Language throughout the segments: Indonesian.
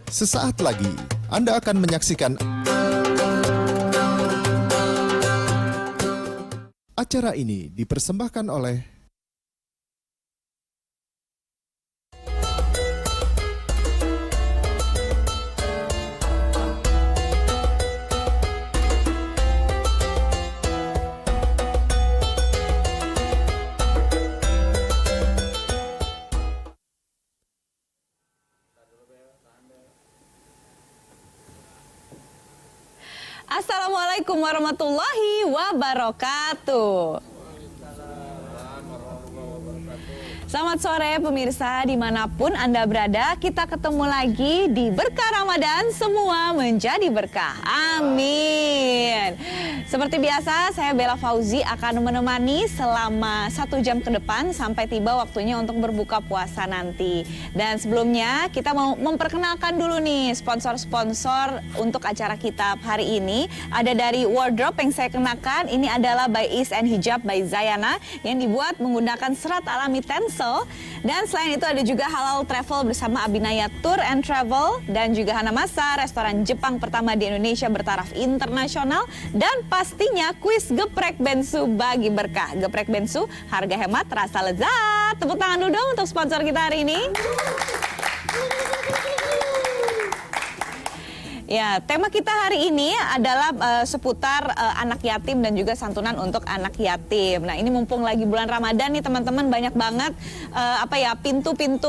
Sesaat lagi Anda akan menyaksikan acara ini dipersembahkan oleh Assalamualaikum warahmatullahi wabarakatuh. Selamat sore pemirsa dimanapun Anda berada. Kita ketemu lagi di Berkah Ramadan, semua menjadi berkah. Amin. Seperti biasa, saya Bella Fauzi akan menemani selama 1 jam ke depan sampai tiba waktunya untuk berbuka puasa nanti. Dan sebelumnya kita mau memperkenalkan dulu nih sponsor-sponsor untuk acara kita hari ini. Ada dari wardrobe yang saya kenakan, ini adalah by Is and Hijab by Zayana yang dibuat menggunakan serat alami TENSEL. Dan selain itu ada juga Halal Travel bersama Abinaya Tour and Travel dan juga Hanamasa, restoran Jepang pertama di Indonesia bertaraf internasional, dan pastinya kuis geprek bensu bagi berkah. Geprek bensu, harga hemat, rasa lezat. Tepuk tangan dulu dong untuk sponsor kita hari ini. Ya, tema kita hari ini adalah seputar anak yatim dan juga santunan untuk anak yatim. Nah, ini mumpung lagi bulan Ramadan nih teman-teman, banyak banget pintu-pintu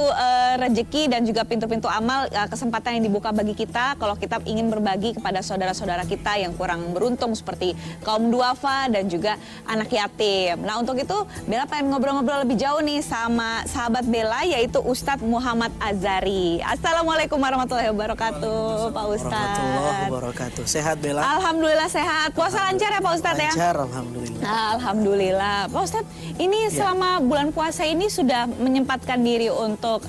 rezeki dan juga pintu-pintu amal, kesempatan yang dibuka bagi kita kalau kita ingin berbagi kepada saudara-saudara kita yang kurang beruntung seperti kaum duafa dan juga anak yatim. Nah, untuk itu Bella pengen ngobrol-ngobrol lebih jauh nih sama sahabat Bella, yaitu Ustadz Muhammad Azhari. Assalamualaikum warahmatullahi wabarakatuh, Pak Ustadz. Warahmatullahi wabarakatuh. Sehat Bella? Alhamdulillah sehat. Puasa lancar ya Pak Ustadz ya? Lancar, alhamdulillah. Alhamdulillah. Pak Ustadz, ini selama bulan puasa ini sudah menyempatkan diri untuk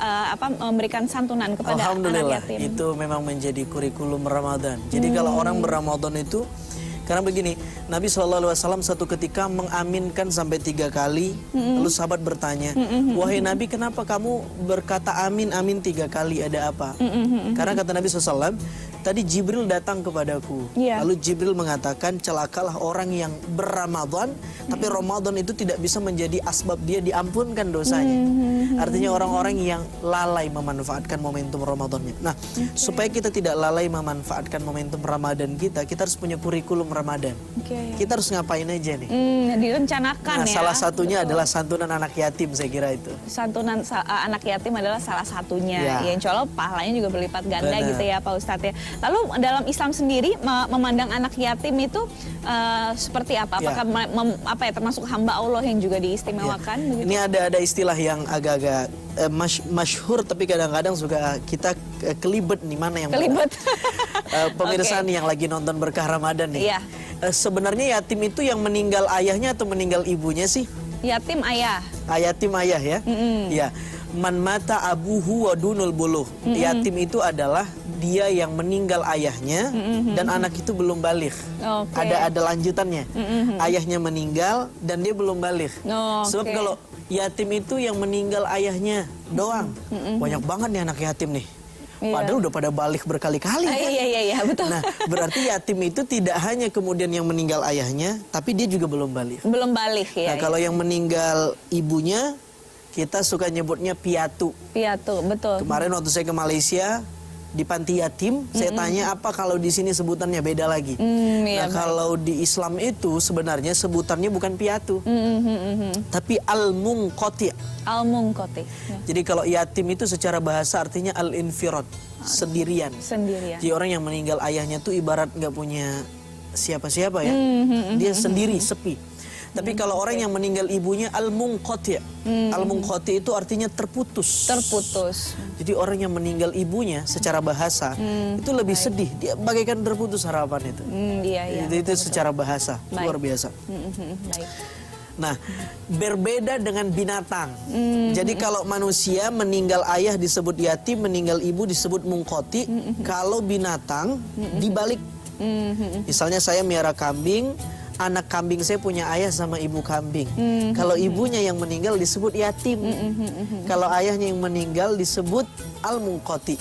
memberikan santunan kepada anak Alhamdulillah, yatim. itu memang menjadi kurikulum Ramadan. Jadi kalau orang berRamadan itu, karena begini, Nabi SAW satu ketika mengaminkan sampai 3 kali, lalu sahabat bertanya, wahai Nabi, kenapa kamu berkata amin, amin 3 kali, ada apa? Karena kata Nabi SAW, tadi Jibril datang kepadaku, lalu Jibril mengatakan, celakalah orang yang berRamadan, tapi Ramadan itu tidak bisa menjadi asbab dia diampunkan dosanya. Artinya orang-orang yang lalai memanfaatkan momentum Ramadannya. Nah, supaya kita tidak lalai memanfaatkan momentum Ramadan kita harus punya kurikulum Ramadan. Kita harus ngapain aja nih? Direncanakan ya. Salah satunya adalah santunan anak yatim, saya kira itu. Santunan anak yatim adalah salah satunya. Ya, insya Allah pahalanya juga berlipat ganda. Benar. Gitu ya Pak Ustadz ya. Lalu dalam Islam sendiri memandang anak yatim itu seperti apa? Apakah termasuk hamba Allah yang juga diistimewakan? Begitu? Ini ada istilah yang agak-agak masyhur, tapi kadang-kadang suka kita kelibet nih, mana yang kelibet. Pemirsa nih yang lagi nonton Berkah Ramadan nih. Iya. Sebenarnya yatim itu yang meninggal ayahnya atau meninggal ibunya sih? Yatim ayah. Yatim ayah ya. Ya. Man mata abuhu wa dunul buluh. Yatim itu adalah dia yang meninggal ayahnya dan anak itu belum baligh. Ada lanjutannya. Ayahnya meninggal dan dia belum baligh. Sebab kalau yatim itu yang meninggal ayahnya doang. Banyak banget nih anak yatim nih. Padahal udah pada balik berkali-kali. Iya, betul. Nah, berarti yatim itu tidak hanya kemudian yang meninggal ayahnya, tapi dia juga belum balik. Belum balik ya. Nah, kalau yang meninggal ibunya, kita suka nyebutnya piatu. Piatu, betul. Kemarin waktu saya ke Malaysia, di panti yatim, saya tanya apa kalau di sini sebutannya beda lagi. Kalau di Islam itu sebenarnya sebutannya bukan piatu, tapi al-munqati'. Al-munqati'. Ya. Jadi kalau yatim itu secara bahasa artinya al-infirad, sendirian. Jadi orang yang meninggal ayahnya tuh ibarat nggak punya siapa-siapa ya, dia sendiri, sepi. Tapi kalau orang yang meninggal ibunya al-munqati'. Al-munqati' itu artinya terputus. Terputus. Jadi orang yang meninggal ibunya secara bahasa itu lebih sedih. Dia bagaikan terputus harapan itu. Iya. Itu secara bahasa luar biasa. Baik. Nah, berbeda dengan binatang. Jadi kalau manusia meninggal ayah disebut yatim, meninggal ibu disebut munqati. Kalau binatang dibalik. Misalnya saya miara kambing, anak kambing saya punya ayah sama ibu kambing. Kalau ibunya yang meninggal disebut yatim. Kalau ayahnya yang meninggal disebut al-munqati,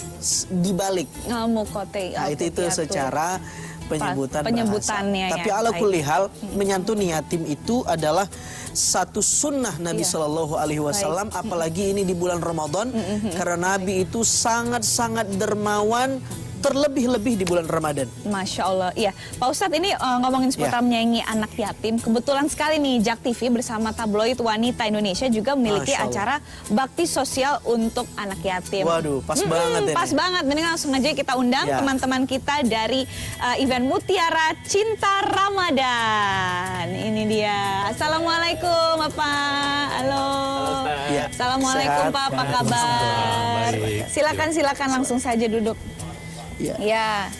dibalik. Al-munqati. Nah, itu secara penyebutannya bahasa. Tapi ya, ala kulli hal menyantuni yatim itu adalah satu sunnah Nabi Shallallahu Alaihi Wasallam, apalagi ini di bulan Ramadan, karena Nabi itu sangat-sangat dermawan, terlebih-lebih di bulan Ramadan. Masya Allah, iya. Pak Ustadz ini ngomongin seputar menyayangi anak yatim. Kebetulan sekali nih, JAK TV bersama tabloid Wanita Indonesia juga memiliki acara bakti sosial untuk anak yatim. Waduh, pas banget ini. Pas banget, mending langsung aja kita undang teman-teman kita dari event Mutiara Cinta Ramadan. Ini dia. Assalamualaikum Bapak. Halo. Assalamualaikum Pak, apa kabar? Silakan langsung saja duduk. Ya,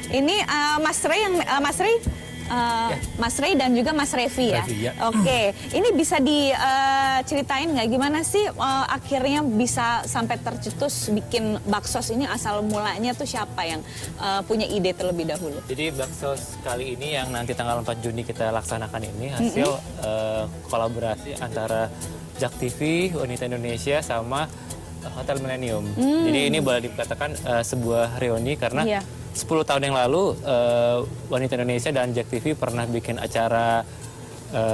ini Mas Rey dan juga Mas Revi ya. Oke, ini bisa diceritain nggak gimana sih akhirnya bisa sampai tercetus bikin baksos ini, asal mulanya tuh siapa yang punya ide terlebih dahulu? Jadi baksos kali ini yang nanti tanggal 4 Juni kita laksanakan ini hasil kolaborasi antara JAK TV, Wanita Indonesia sama Hotel Millennium. Jadi ini boleh dikatakan sebuah reuni karena 10 tahun yang lalu Wanita Indonesia dan JAK TV pernah bikin acara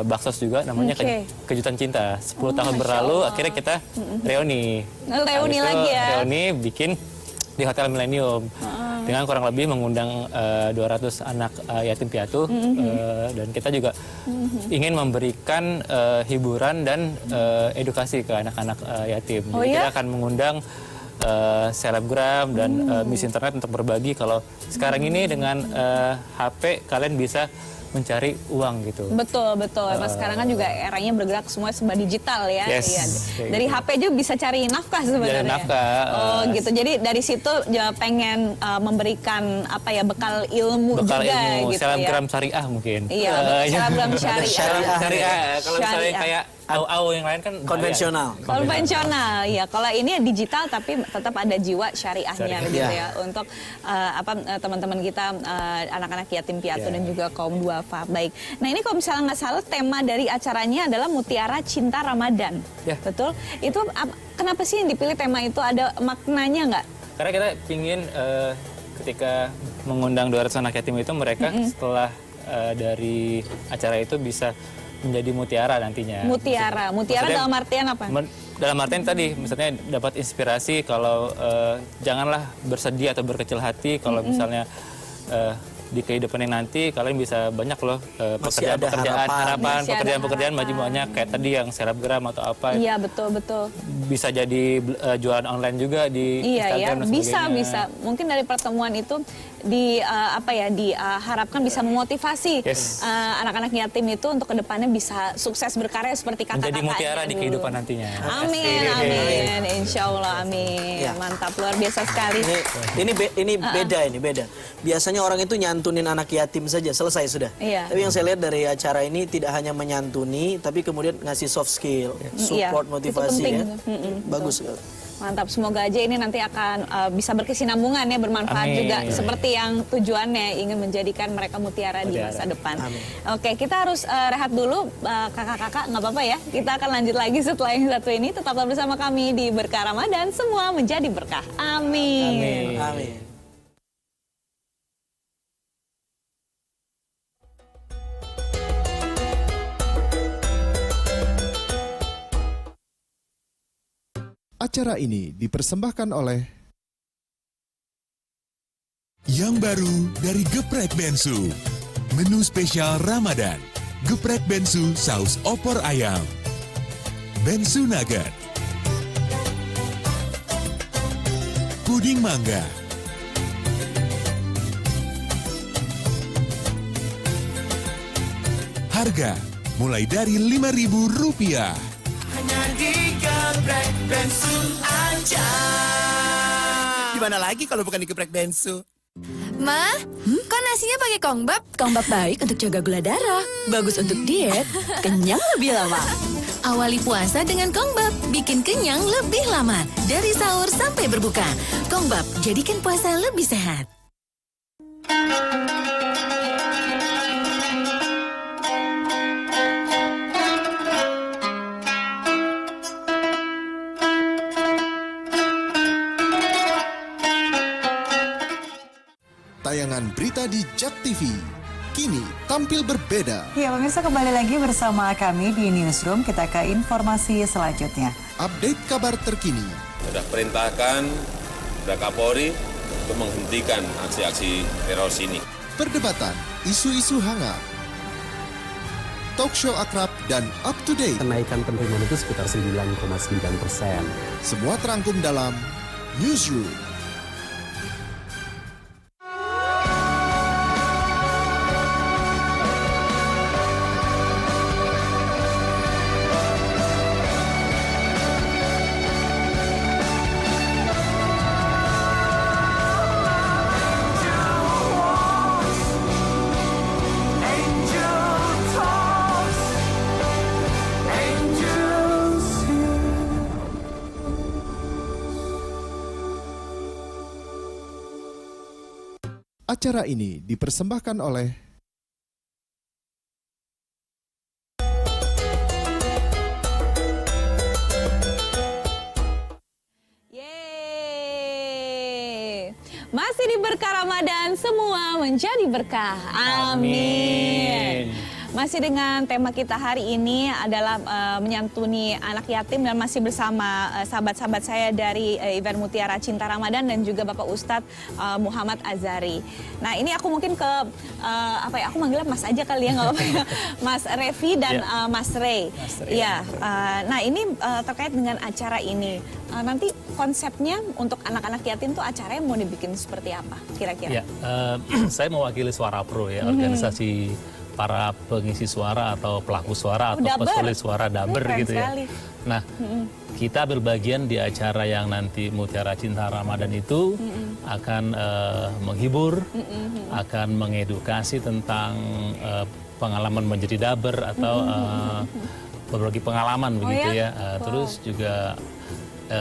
baksos juga namanya Kejutan Cinta. 10 tahun berlalu akhirnya kita reuni. Reuni lagi ya. Reuni bikin di Hotel Millennium. Dengan kurang lebih mengundang 200 anak yatim piatu dan kita juga ingin memberikan hiburan dan edukasi ke anak-anak yatim. Jadi kita akan mengundang selebgram dan Miss Internet untuk berbagi kalau sekarang ini dengan HP kalian bisa mencari uang gitu. Betul. Mas sekarang kan juga eranya bergerak semua serba digital ya. Dari gitu. HP aja bisa cari nafkah sebenarnya. Cari nafkah. Oh gitu. Jadi dari situ pengen memberikan apa ya, bekal ilmu juga gitu selebgram ya. syariah mungkin. Iya, selebgram syariah. Kalau misalnya kayak au yang lain kan konvensional. Konvensional, ya. Kalau ini digital tapi tetap ada jiwa syariahnya gitu ya untuk teman-teman kita anak-anak yatim piatu dan juga kaum duafa. Baik. Nah ini kalau misalnya nggak salah tema dari acaranya adalah Mutiara Cinta Ramadan, betul? Itu kenapa sih yang dipilih tema itu, ada maknanya nggak? Karena kita ingin ketika mengundang 200 anak yatim itu mereka setelah dari acara itu bisa menjadi mutiara nantinya. Mutiara maksudnya, dalam artian apa? Dalam artian tadi, misalnya dapat inspirasi kalau janganlah bersedih atau berkecil hati kalau misalnya di kehidupan yang nanti kalian bisa banyak loh pekerjaan maju banyak kayak tadi yang selebgram atau apa. Iya betul. Bisa jadi jualan online juga di Instagram dan sebagainya. Bisa. Mungkin dari pertemuan itu diharapkan bisa memotivasi anak-anak yatim itu untuk kedepannya bisa sukses berkarya seperti kata-katanya. Jadi mutiara di kehidupan nantinya. Amin. Insya Allah amin. Mantap, luar biasa sekali. Ini beda. Biasanya orang itu nyantunin anak yatim saja, selesai sudah. Tapi yang saya lihat dari acara ini tidak hanya menyantuni, tapi kemudian ngasih soft skill, support, motivasi ya. Bagus sekali. Mantap, semoga aja ini nanti akan bisa berkesinambungan ya, bermanfaat juga seperti yang tujuannya ingin menjadikan mereka mutiara di masa depan. Oke, kita harus rehat dulu kakak-kakak, nggak apa-apa ya. Kita akan lanjut lagi setelah yang satu ini. Tetaplah bersama kami di Berkah Ramadan, semua menjadi berkah. Amin. Acara ini dipersembahkan oleh Yang baru dari Geprek Bensu, menu spesial Ramadan, Geprek Bensu saus opor ayam, Bensu Nugget, puding mangga, harga mulai dari Rp5.000. Hanya di Geprek Bensu aja. Di mana lagi kalau bukan di Geprek Bensu? Ma, kok nasinya pakai kongbab? Kongbab baik untuk jaga gula darah, bagus untuk diet, kenyang lebih lama. Awali puasa dengan kongbab, bikin kenyang lebih lama, dari sahur sampai berbuka. Kongbab, jadikan puasa lebih sehat. tayangan berita di JAK TV. Kini tampil berbeda. Ya pemirsa, kembali lagi bersama kami di Newsroom. Kita ke informasi selanjutnya. Update kabar terkini. Sudah perintahkan kepada Kapolri untuk menghentikan aksi-aksi teror ini. Perdebatan, isu-isu hangat. Talk show akrab dan up to date. Kenaikan penerimaan itu sekitar 9,9%. Semua terangkum dalam Newsroom. Acara ini dipersembahkan oleh Yeay. Masih di berkah Ramadan, semua menjadi berkah. Amin. Masih dengan tema kita hari ini adalah menyantuni anak yatim, dan masih bersama sahabat-sahabat saya dari event Mutiara Cinta Ramadan dan juga Bapak Ustadz Muhammad Azhari. Nah ini aku mungkin ke aku manggilnya Mas aja kali ya, nggak apa-apa ya. Mas Revi dan Mas Rey. Iya. Nah ini terkait dengan acara ini. Nanti konsepnya untuk anak-anak yatim tuh acaranya mau dibikin seperti apa kira-kira? Ya, saya mewakili Suara Pro ya, organisasi para pengisi suara atau pelaku suara atau pesulit suara Daber gitu ya. Nah, kita berbagian di acara yang nanti Mutiara Cinta Ramadan itu akan menghibur, akan mengedukasi tentang pengalaman menjadi Daber atau berbagi pengalaman begitu ya. Terus juga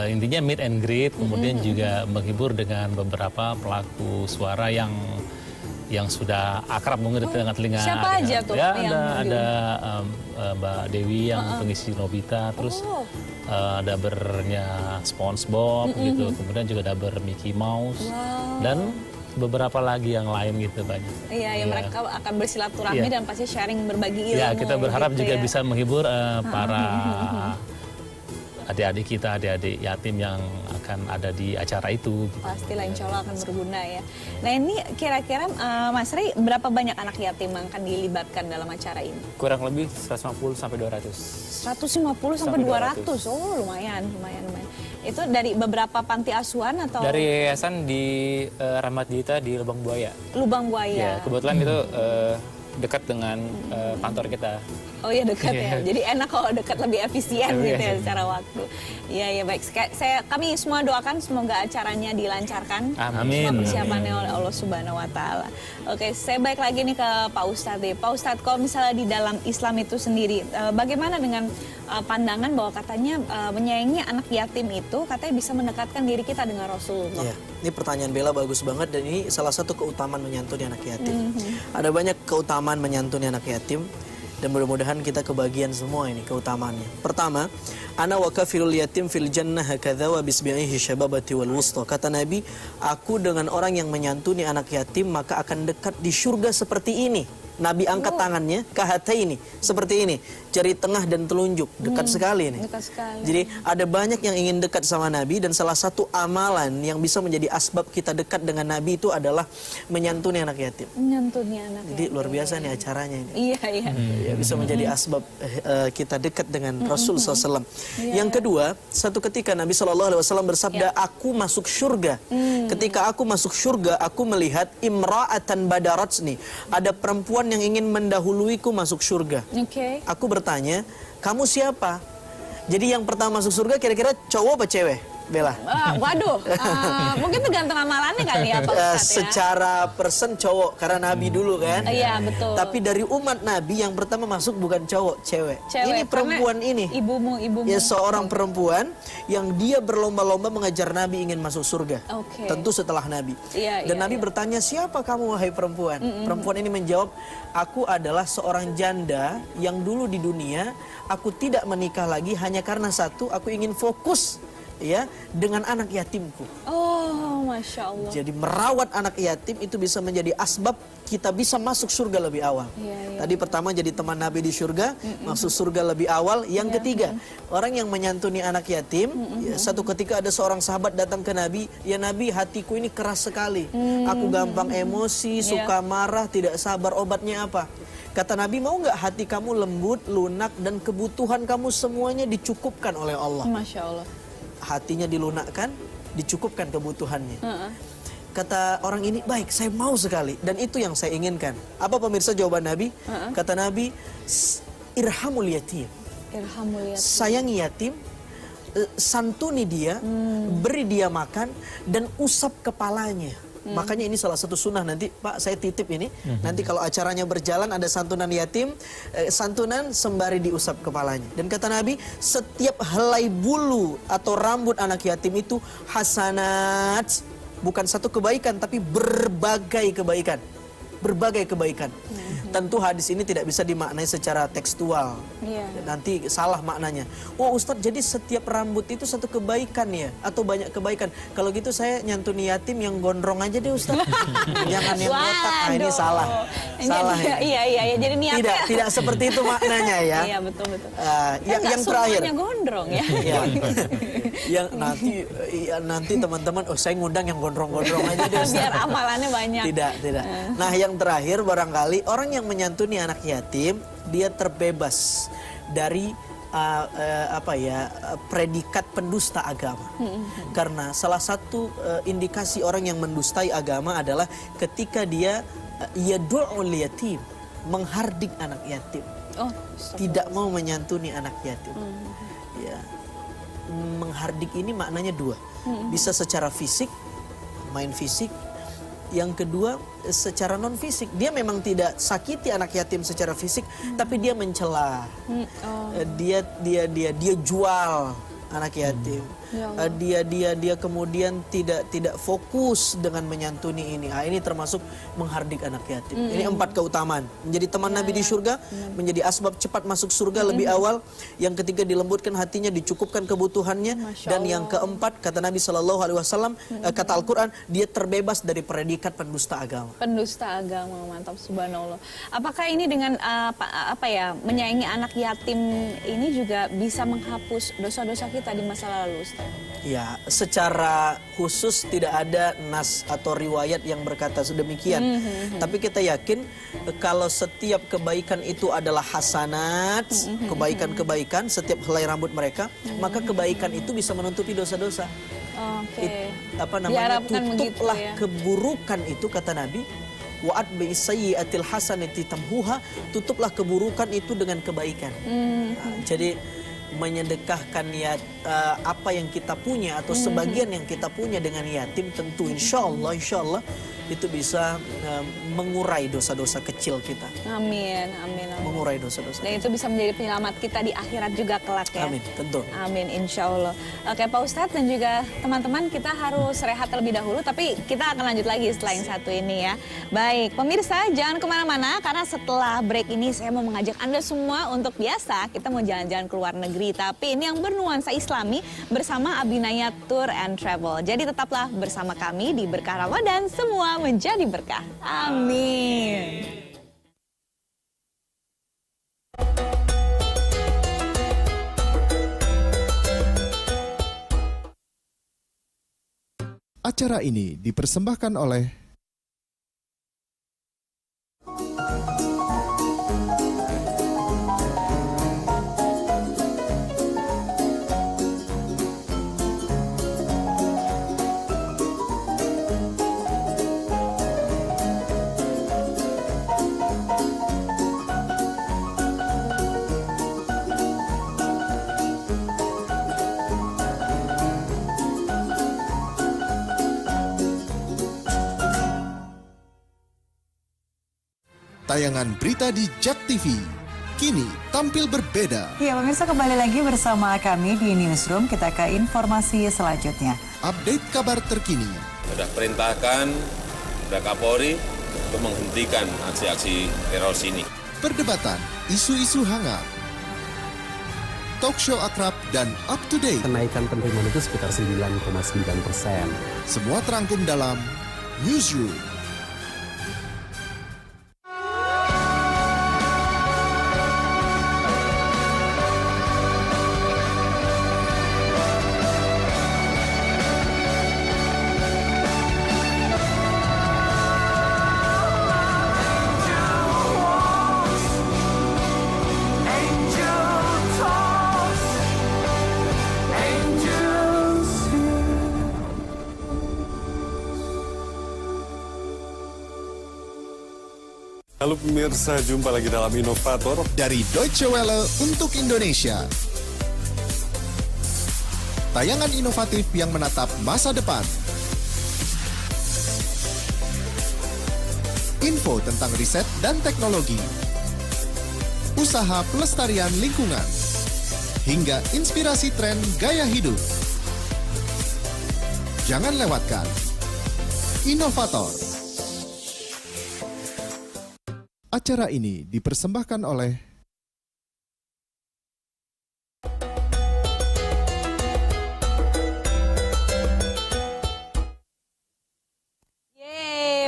intinya meet and greet, kemudian juga menghibur dengan beberapa pelaku suara yang sudah akrab mungkin di telinga. Siapa aja tuh? Ya, ada Mbak Dewi yang pengisi Nobita, terus dabernya SpongeBob gitu, kemudian juga daber Mickey Mouse dan beberapa lagi yang lain gitu banyak. Iya, yang mereka akan bersilaturahmi dan pasti sharing berbagi ilmu. Ya, kita berharap gitu juga ya. bisa menghibur para adik-adik kita, adik-adik yatim yang akan ada di acara itu. Pastilah insya Allah akan berguna ya. Nah ini kira-kira Mas Rey, berapa banyak anak yatim yang akan dilibatkan dalam acara ini? Kurang lebih 150 sampai 200. 150 sampai 200. Oh lumayan. Itu dari beberapa panti asuhan atau? Dari yayasan di Rahmat Dita di Lubang Buaya. Lubang Buaya. Ya, kebetulan itu dekat dengan kantor kita. Oh iya dekat ya, jadi enak kalau dekat, lebih efisien gitu ya secara waktu. Iya baik, kami semua doakan semoga acaranya dilancarkan. Amin. Semua persiapannya oleh Allah Subhanahu Wa Taala. Oke, saya balik lagi nih ke Pak Ustadz deh. Pak Ustadz, kalau misalnya di dalam Islam itu sendiri, bagaimana dengan pandangan bahwa katanya menyayangi anak yatim itu katanya bisa mendekatkan diri kita dengan Rasulullah? Iya, ini pertanyaan Bella bagus banget, dan ini salah satu keutamaan menyantuni anak yatim. Ada banyak keutamaan menyantuni anak yatim, dan mudah-mudahan kita kebagian semua ini keutamaannya. Pertama, ana wa kafirul yatim fil jannah hakadha wa bisbi'ihi syababati wal wusta. Kata Nabi, aku dengan orang yang menyantuni anak yatim maka akan dekat di surga seperti ini. Nabi angkat tangannya kahataini, seperti ini, jari tengah dan telunjuk, dekat sekali ini. Dekat sekali. Jadi ada banyak yang ingin dekat sama Nabi, dan salah satu amalan yang bisa menjadi asbab kita dekat dengan Nabi itu adalah menyantuni anak yatim. Menyantuni anak yatim. Jadi luar biasa nih acaranya ini. Iya. Ya, bisa menjadi asbab kita dekat dengan Rasul SAW. Yang kedua, satu ketika Nabi SAW bersabda, aku masuk surga. Ketika aku masuk surga, aku melihat imra'atan badaratsni. Ada perempuan yang ingin mendahuluiku masuk surga. Aku bertanya, kamu siapa? Jadi yang pertama masuk surga kira-kira cowok apa cewek? Bella? Waduh, mungkin tergantung amalannya kali ya Pak Ustadz ya. Secara persen cowok, karena Nabi dulu kan. Iya betul. Tapi dari umat Nabi yang pertama masuk bukan cowok, cewek. Ini perempuan ini. Ibumu. Ya, seorang perempuan yang dia berlomba-lomba mengejar Nabi ingin masuk surga. Tentu setelah Nabi. Dan Nabi bertanya, siapa kamu wahai perempuan? Perempuan ini menjawab, aku adalah seorang janda yang dulu di dunia aku tidak menikah lagi hanya karena satu, aku ingin fokus ya dengan anak yatimku. Oh, Masya Allah. Jadi merawat anak yatim itu bisa menjadi asbab kita bisa masuk surga lebih awal. Tadi pertama jadi teman Nabi di surga, masuk surga lebih awal. Yang ketiga, orang yang menyantuni anak yatim. Satu ketika ada seorang sahabat datang ke Nabi, ya Nabi, hatiku ini keras sekali. Aku gampang emosi, suka marah, tidak sabar. Obatnya apa? Kata Nabi, mau nggak hati kamu lembut, lunak, dan kebutuhan kamu semuanya dicukupkan oleh Allah. Masya Allah. Hatinya dilunakkan, dicukupkan kebutuhannya. Kata orang ini, baik, saya mau sekali. Dan itu yang saya inginkan. Apa pemirsa jawaban Nabi? Kata Nabi, irhamul yatim. Irhamul yatim. Sayangi yatim, santuni dia, beri dia makan, dan usap kepalanya. Makanya ini salah satu sunnah nanti, Pak, saya titip ini. Nanti kalau acaranya berjalan ada santunan yatim, santunan sembari diusap kepalanya. Dan kata Nabi, setiap helai bulu atau rambut anak yatim itu hasanat. Bukan satu kebaikan, tapi berbagai kebaikan. Berbagai kebaikan. Tentu hadis ini tidak bisa dimaknai secara tekstual. Nanti salah maknanya. Oh Ustadz, jadi setiap rambut itu satu kebaikan ya? Atau banyak kebaikan? Kalau gitu saya nyantuni yatim yang gondrong aja deh Ustadz. Jangan yang botak. Nah, ini salah. Salah ya? Iya. Jadi niatnya. Tidak seperti itu maknanya ya. Iya, betul. Yang terakhir. Semuanya gondrong ya. Yang nanti teman-teman, oh saya ngundang yang gondrong-gondrong aja deh Ustadz. Biar amalannya banyak. Tidak. Nah yang terakhir barangkali orang yang menyantuni anak yatim, dia terbebas dari predikat pendusta agama. Karena salah satu indikasi orang yang mendustai agama adalah ketika dia yad'ul yatim, menghardik anak yatim. Tidak mau menyantuni anak yatim. Ya. Menghardik ini maknanya dua. Bisa secara fisik, main fisik. Yang kedua, secara non fisik. Dia memang tidak sakiti anak yatim secara fisik, tapi dia mencela. Dia jual anak yatim. Dia kemudian tidak fokus dengan menyantuni ini. Ini termasuk menghardik anak yatim. Ini 4 keutamaan. Menjadi teman Nabi di surga, menjadi asbab cepat masuk surga lebih awal. Yang ketiga, dilembutkan hatinya, dicukupkan kebutuhannya. Dan yang keempat, kata Nabi SAW, kata Al-Quran, dia terbebas dari predikat pendusta agama. Pendusta agama, mantap, subhanallah. Apakah ini dengan menyayangi anak yatim ini juga bisa menghapus dosa-dosa kita di masa lalu, Ustaz? Ya, secara khusus tidak ada nas atau riwayat yang berkata sedemikian. Tapi kita yakin kalau setiap kebaikan itu adalah hasanat, kebaikan-kebaikan setiap helai rambut mereka, maka kebaikan itu bisa menutupi dosa-dosa. Tutuplah keburukan itu, kata Nabi. Wa'at bi'isayyi'atil hasanati tamhuha, tutuplah keburukan itu dengan kebaikan. Jadi menyedekahkan apa yang kita punya atau sebagian yang kita punya dengan yatim, tentu insya Allah itu bisa mengurai dosa-dosa kecil kita. Amin. Mengurai dosa-dosa. Dan itu bisa menjadi penyelamat kita di akhirat juga kelak ya. Amin, tentu. Amin, insya Allah. Oke Pak Ustadz dan juga teman-teman, kita harus rehat terlebih dahulu, tapi kita akan lanjut lagi setelah yang satu ini ya. Baik, pemirsa jangan kemana-mana, karena setelah break ini saya mau mengajak Anda semua untuk biasa kita mau jalan-jalan ke luar negeri, tapi ini yang bernuansa Islami bersama Abinaya Tour and Travel. Jadi tetaplah bersama kami di Berkah Ramadan, semua menjadi berkah. Amin. Acara ini dipersembahkan oleh tayangan berita di JAK TV. Kini tampil berbeda. Ya, pemirsa, kembali lagi bersama kami di Newsroom. Kita ke informasi selanjutnya. Update kabar terkini. Sudah perintahkan kepada Kapolri untuk menghentikan aksi-aksi teror ini. Perdebatan, isu-isu hangat. talk show akrab dan up to date. Kenaikan penerimaan itu sekitar 9,9%. Semua terangkum dalam Newsroom. Halo pemirsa, jumpa lagi dalam Inovator dari Deutsche Welle untuk Indonesia. Tayangan inovatif yang menatap masa depan. Info tentang riset dan teknologi. Usaha pelestarian lingkungan. Hingga inspirasi tren gaya hidup. Jangan lewatkan Inovator. Acara ini dipersembahkan oleh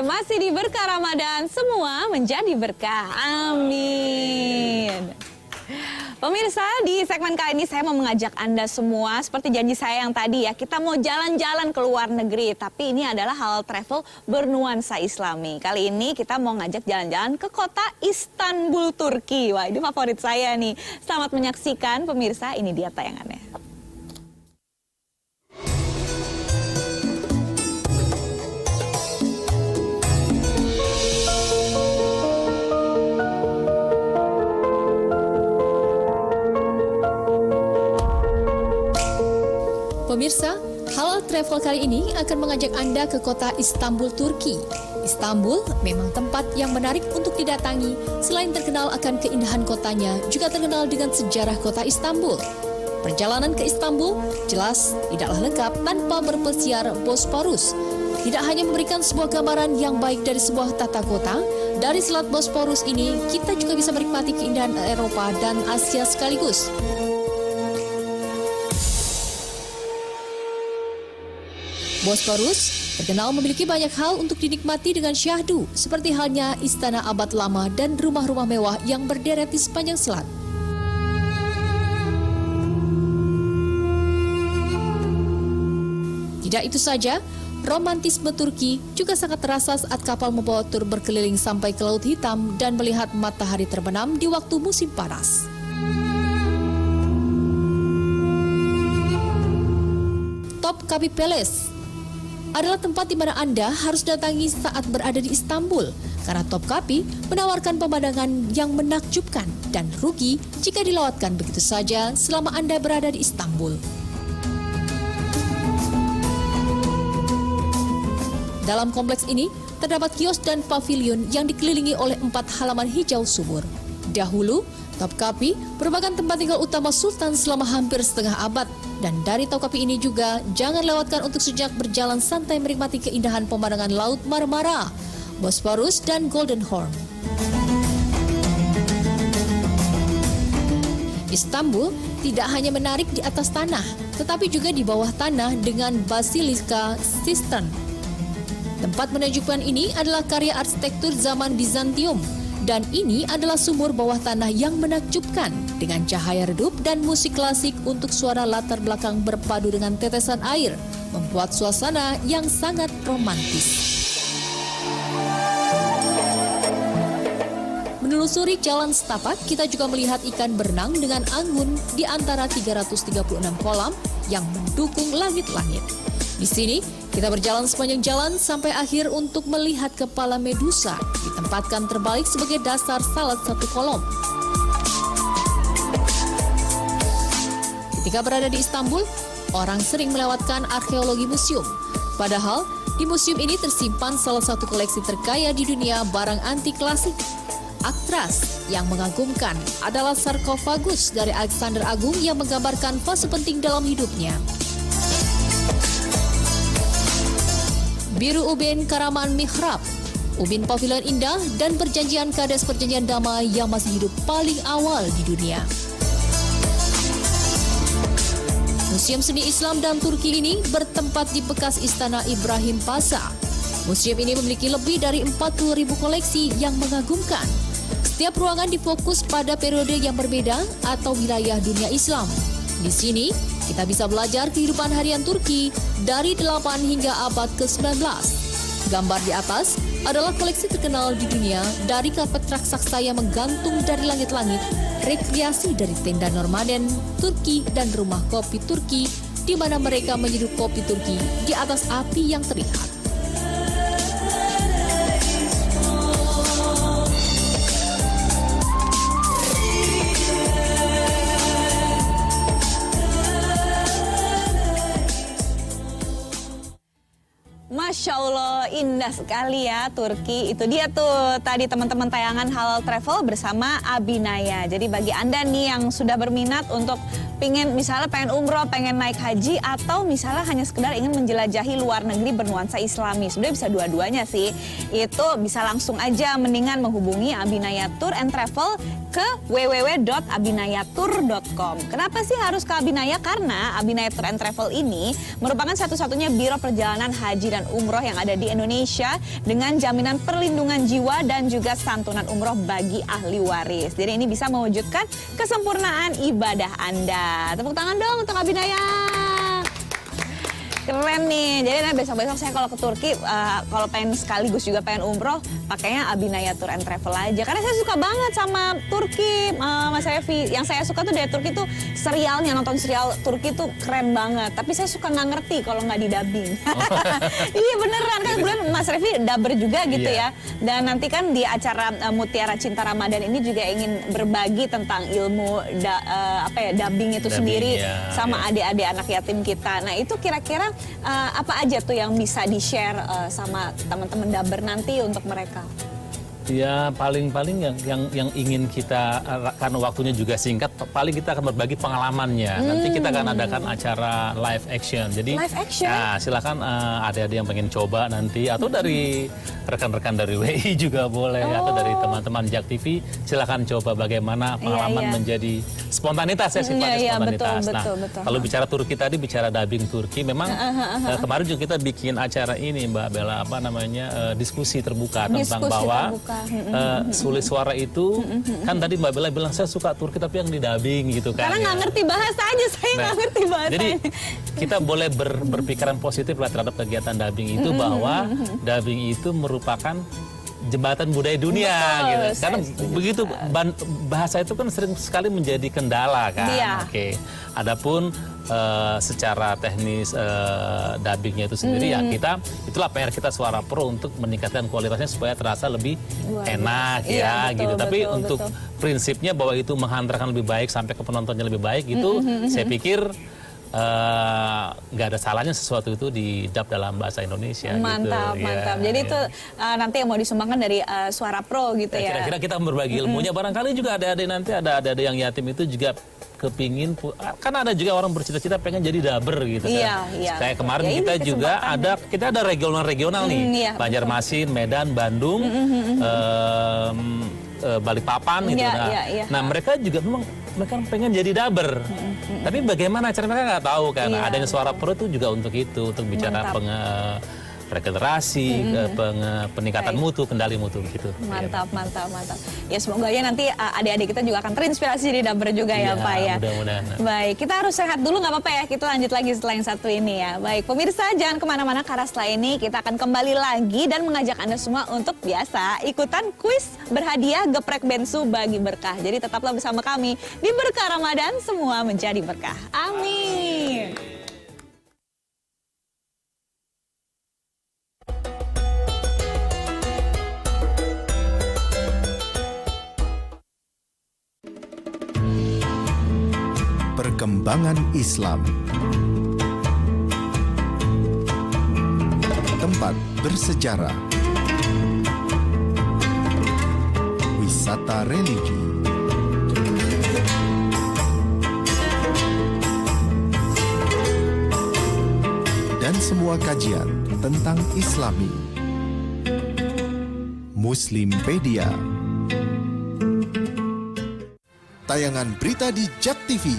masih di berkah Ramadan, semua menjadi berkah. Amin. Pemirsa, di segmen kali ini saya mau mengajak Anda semua, seperti janji saya yang tadi ya, kita mau jalan-jalan ke luar negeri. Tapi ini adalah halal travel bernuansa Islami. Kali ini kita mau ngajak jalan-jalan ke kota Istanbul, Turki. Wah, ini favorit saya nih. Selamat menyaksikan pemirsa, ini dia tayangannya. Pemirsa, Halal Travel kali ini akan mengajak Anda ke kota Istanbul, Turki. Istanbul memang tempat yang menarik untuk didatangi. Selain terkenal akan keindahan kotanya, juga terkenal dengan sejarah kota Istanbul. Perjalanan ke Istanbul jelas tidaklah lengkap tanpa berpesiar Bosporus. Tidak hanya memberikan sebuah gambaran yang baik dari sebuah tata kota, dari Selat Bosporus ini kita juga bisa menikmati keindahan Eropa dan Asia sekaligus. Bosporus terkenal memiliki banyak hal untuk dinikmati dengan syahdu, seperti halnya istana abad lama dan rumah-rumah mewah yang berderet di sepanjang selat. Tidak itu saja, romantisme Turki juga sangat terasa saat kapal membawa tur berkeliling sampai ke Laut Hitam dan melihat matahari terbenam di waktu musim panas. Topkapi Palace adalah tempat di mana Anda harus datangi saat berada di Istanbul, karena Topkapi menawarkan pemandangan yang menakjubkan dan rugi jika dilewatkan begitu saja selama Anda berada di Istanbul. Dalam kompleks ini terdapat kios dan pavilion yang dikelilingi oleh 4 halaman hijau subur. Dahulu, Topkapi merupakan tempat tinggal utama Sultan selama hampir setengah abad. Dan dari Topkapi ini juga jangan lewatkan untuk sejak berjalan santai menikmati keindahan pemandangan Laut Marmara, Bosporus, dan Golden Horn. Istanbul tidak hanya menarik di atas tanah, tetapi juga di bawah tanah dengan Basilika Sistine. Tempat menakjubkan ini adalah karya arsitektur zaman Bizantium. Dan ini adalah sumur bawah tanah yang menakjubkan dengan cahaya redup dan musik klasik untuk suara latar belakang berpadu dengan tetesan air, membuat suasana yang sangat romantis. Menelusuri jalan setapak, kita juga melihat ikan berenang dengan anggun di antara 336 kolam yang mendukung langit-langit. Di sini, kita berjalan sepanjang jalan sampai akhir untuk melihat kepala Medusa ditempatkan terbalik sebagai dasar salah satu kolom. Ketika berada di Istanbul, orang sering melewatkan arkeologi museum. Padahal, di museum ini tersimpan salah satu koleksi terkaya di dunia barang antik klasik. Aktras yang mengagumkan adalah sarkofagus dari Alexander Agung yang menggambarkan fase penting dalam hidupnya. Biru Ubin Karaman Mihrab, Ubin Pavilion Indah, dan perjanjian Kades Perjanjian Damai yang masih hidup paling awal di dunia. Museum Seni Islam dan Turki ini bertempat di bekas Istana Ibrahim Pasha. Museum ini memiliki lebih dari 40.000 koleksi yang mengagumkan. Setiap ruangan difokus pada periode yang berbeda atau wilayah dunia Islam. Di sini, kita bisa belajar kehidupan harian Turki dari 8 hingga abad ke-19. Gambar di atas adalah koleksi terkenal di dunia dari karpet raksasa yang menggantung dari langit-langit, rekreasi dari tenda nomaden Turki dan rumah kopi Turki di mana mereka menyeduh kopi Turki di atas api yang terlihat. Masya Allah, indah sekali ya Turki. Itu dia tuh tadi teman-teman tayangan Halal Travel bersama Abinaya. Jadi bagi Anda nih yang sudah berminat untuk misalnya pengen umroh, pengen naik haji, atau misalnya hanya sekedar ingin menjelajahi luar negeri bernuansa Islami, sebenarnya bisa dua-duanya sih. Itu bisa langsung aja mendingan menghubungi Abinaya Tour and Travel ke www.abinayatur.com. Kenapa sih harus ke Abinaya? Karena Abinaya Tour and Travel ini merupakan satu-satunya biro perjalanan haji dan umroh yang ada di Indonesia dengan jaminan perlindungan jiwa dan juga santunan umroh bagi ahli waris. Jadi ini bisa mewujudkan kesempurnaan ibadah Anda. Tepuk tangan dong untuk Abinaya. Keren nih. Jadi besok-besok saya kalau ke Turki, kalau pengen sekaligus juga pengen umroh, pakainya Abinaya Tour and Travel aja. Karena saya suka banget sama Turki, Mas Evi. Yang saya suka tuh dari Turki tuh serialnya, nonton serial Turki tuh keren banget. Tapi saya suka nggak ngerti kalau nggak didubbing. Iya beneran, kan kemudian Mas Revi dubber juga gitu ya. Dan nanti kan di acara Mutiara Cinta Ramadan ini juga ingin berbagi tentang ilmu dubbing itu sendiri sama adik-adik anak yatim kita. Nah itu kira-kira apa aja tuh yang bisa di-share sama teman-teman dubber nanti untuk mereka? Ya paling-paling yang ingin kita, karena waktunya juga singkat, paling kita akan berbagi pengalamannya. Nanti kita akan adakan acara live action. Jadi live action? Nah, silakan ada yang pengen coba nanti, atau dari rekan-rekan dari WI juga boleh, atau dari teman-teman Jak TV, silakan coba bagaimana pengalaman menjadi spontanitas ya, sifatnya spontanitas. Betul. Kalau bicara Turki tadi, bicara dubbing Turki, memang kemarin juga kita bikin acara ini Mbak Bella, diskusi terbuka tentang bahwa sulit suara itu, kan tadi Mbak Bella bilang saya suka Turki tapi yang didubbing gitu kan. Karena nggak ngerti bahasanya, saya nggak ngerti bahasanya. Jadi kita boleh berpikiran positif lah terhadap kegiatan dubbing itu, bahwa dubbing itu merupakan jembatan budaya dunia gitu. Karena begitu bahasa itu kan sering sekali menjadi kendala kan. Oke. Adapun secara teknis dubbingnya itu sendiri ya itulah PR kita Suara Pro untuk meningkatkan kualitasnya supaya terasa lebih enak gitu. Tapi untuk prinsipnya bahwa itu menghantarkan lebih baik sampai ke penontonnya lebih baik itu saya pikir nggak ada salahnya sesuatu itu di-dub dalam bahasa Indonesia. Mantap. Jadi itu nanti yang mau disumbangkan dari Suara Pro gitu ya. Kira-kira kita berbagi ilmunya. Barangkali juga ada adik yang yatim itu juga kepingin, kan ada juga orang bercita-cita pengen jadi dubber gitu kan. Kayak kemarin kita ada regional nih, Banjarmasin, Medan, Bandung, Balikpapan gitu. Nah mereka juga memang mereka pengen jadi dubber. Tapi bagaimana cara mereka nggak tahu kan. Adanya Suara Pro itu juga untuk itu, untuk bicara regenerasi, peningkatan mutu, kendali mutu gitu. Mantap. Ya semoga ya nanti adik-adik kita juga akan terinspirasi jadi dubber juga ya Pak ya. Mudah-mudahan. Baik, kita harus sehat dulu nggak apa-apa ya. Kita lanjut lagi setelah yang satu ini ya. Baik, pemirsa jangan kemana-mana karena setelah ini kita akan kembali lagi dan mengajak Anda semua untuk biasa ikutan kuis berhadiah geprek bensu bagi berkah. Jadi tetaplah bersama kami di Berkah Ramadan, semua menjadi berkah. Amin. Perkembangan Islam. Tempat bersejarah. Wisata religi. Dan semua kajian tentang Islami. Muslimpedia. Tayangan berita di Jak TV.